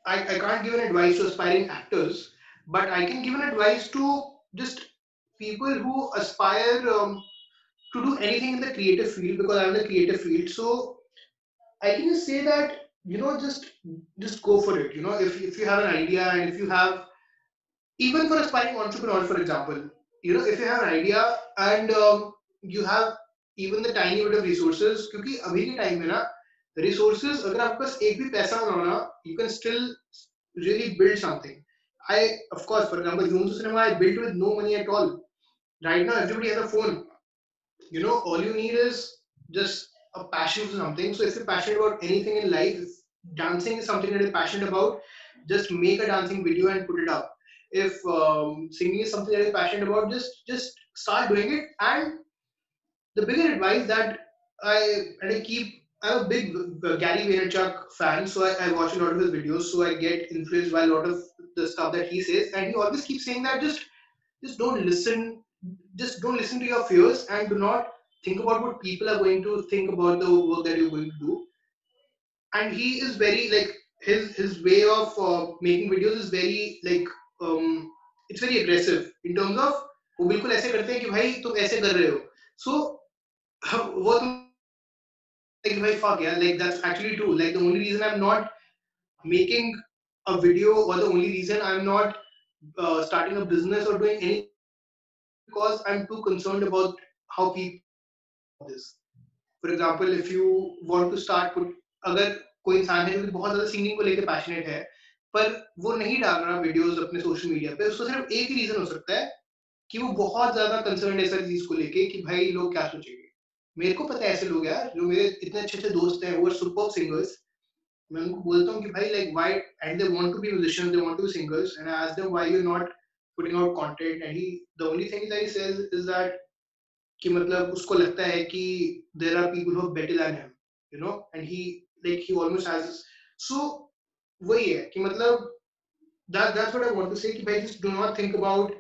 Speaker 2: I can't give an advice to aspiring actors, but I can give an advice to just people who aspire to do anything in the creative field, because I'm in the creative field. So I can just say that, just go for it. If you have an idea, and if you have, even for aspiring entrepreneurs, for example, if you have an idea, and you have even the tiny bit of resources, क्योंकि अभी के time में ना resources, अगर आपके पास एक भी पैसा ना हो ना, you can still really build something. Of course, for example, Home to Cinema, I built with no money at all. Right now, everybody has a phone. All you need is just a passion for something. So if you're passionate about anything in life, if dancing is something that you're passionate about, just make a dancing video and put it up. If singing is something that you're passionate about, just start doing it. And the bigger advice that I'm a big Gary Vaynerchuk fan, so I watch a lot of his videos, so I get influenced by a lot of the stuff that he says, and he always keeps saying that just don't listen, just don't listen to your fears, and do not think about what people are going to think about the work that you're going to do. And he is very like, his way of making videos is very like, it's very aggressive in terms of, वो बिल्कुल ऐसे करते हैं कि भाई तुम ऐसे कर रहे हो, so वो तुम like, भाई fuck yeah, like that's actually true. Like the only reason I'm not making a video, or the only reason I'm not starting a business or doing anything in life, is because I'm too concerned about how people about this. For example, if you want to start put, अगर कोई इंसान है जो बहुत ज्यादा singing को लेकर passionate है, पर वो नहीं डाल रहा वीडियोस अपने सोशल मीडिया पे, उसका सिर्फ एक ही रीजन हो सकता है कि वो बहुत ज्यादा कंसर्न है इस चीज को लेके कि भाई लोग क्या सोचेंगे. मेरे को पता है ऐसे लोग यार, जो मेरे इतने अच्छे अच्छे दोस्त हैं, वो सुपर सिंगर्स. मैं उनको बोलता हूँ कि भाई like why, and they want to be musicians, they want to be singers, and I ask them why you're not putting out content, and the only thing that he says is that कि मतलब उसको लगता है कि there are people who are better than him, and he almost has this. So वही है कि मतलब that's what I want to say, कि भाई just do not think about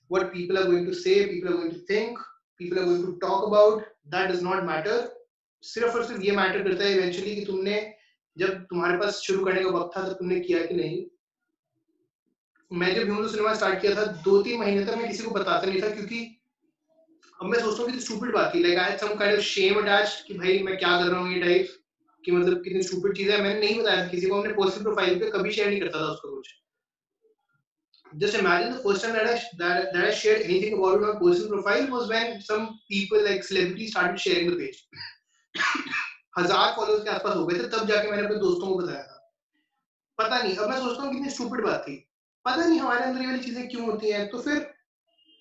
Speaker 2: what people are going to say, people are going to think, people are going to talk about. That does not matter. सिर्फ और सिर्फ ये matter करता है eventually कि तुमने, जब तुम्हारे पास शुरू करने का वक्त था, तब तुमने किया कि नहीं. मैं जब ह्यूमन सिनेमा स्टार्ट किया था, 2-3 महीने तक मैं किसी को बताता नहीं था, क्योंकि अब मैं सोचता हूँ कि स्टूपिड बात थी, like I had some kind of shame attached कि भाई मैं क्या कर रहा हूँ ये टाइप, कि मतलब कितनी स्टूपिड चीज है. मैंने नहीं बताया किसी को, अपने पर्सनल प्रोफाइल पे कभी शेयर नहीं करता था उसका कुछ. Just imagine the first time that I shared anything about my personal profile was when some people like celebrities started sharing the page. 1000 followers के आसपास हो गए थे, तब जाके मैंने अपने दोस्तों को बताया था. पता नहीं, अब मैं सोचता हूँ कितनी स्टूपिड बात थी. पता नहीं हमारे अंदर ये वाली चीजें क्यों होती हैं. तो फिर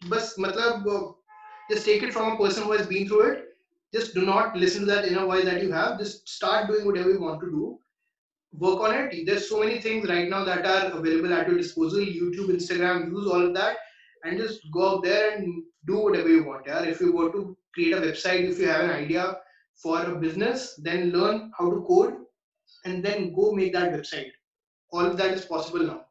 Speaker 2: बस मतलब just take it from a person who has been through it. Just do not listen to that inner voice that you have. Just start doing whatever you want to do. Work on it. There's so many things right now that are available at your disposal. YouTube, Instagram, use all of that, and just go out there and do whatever you want. Yeah? If you want to create a website, if you have an idea for a business, then learn how to code and then go make that website. All of that is possible now.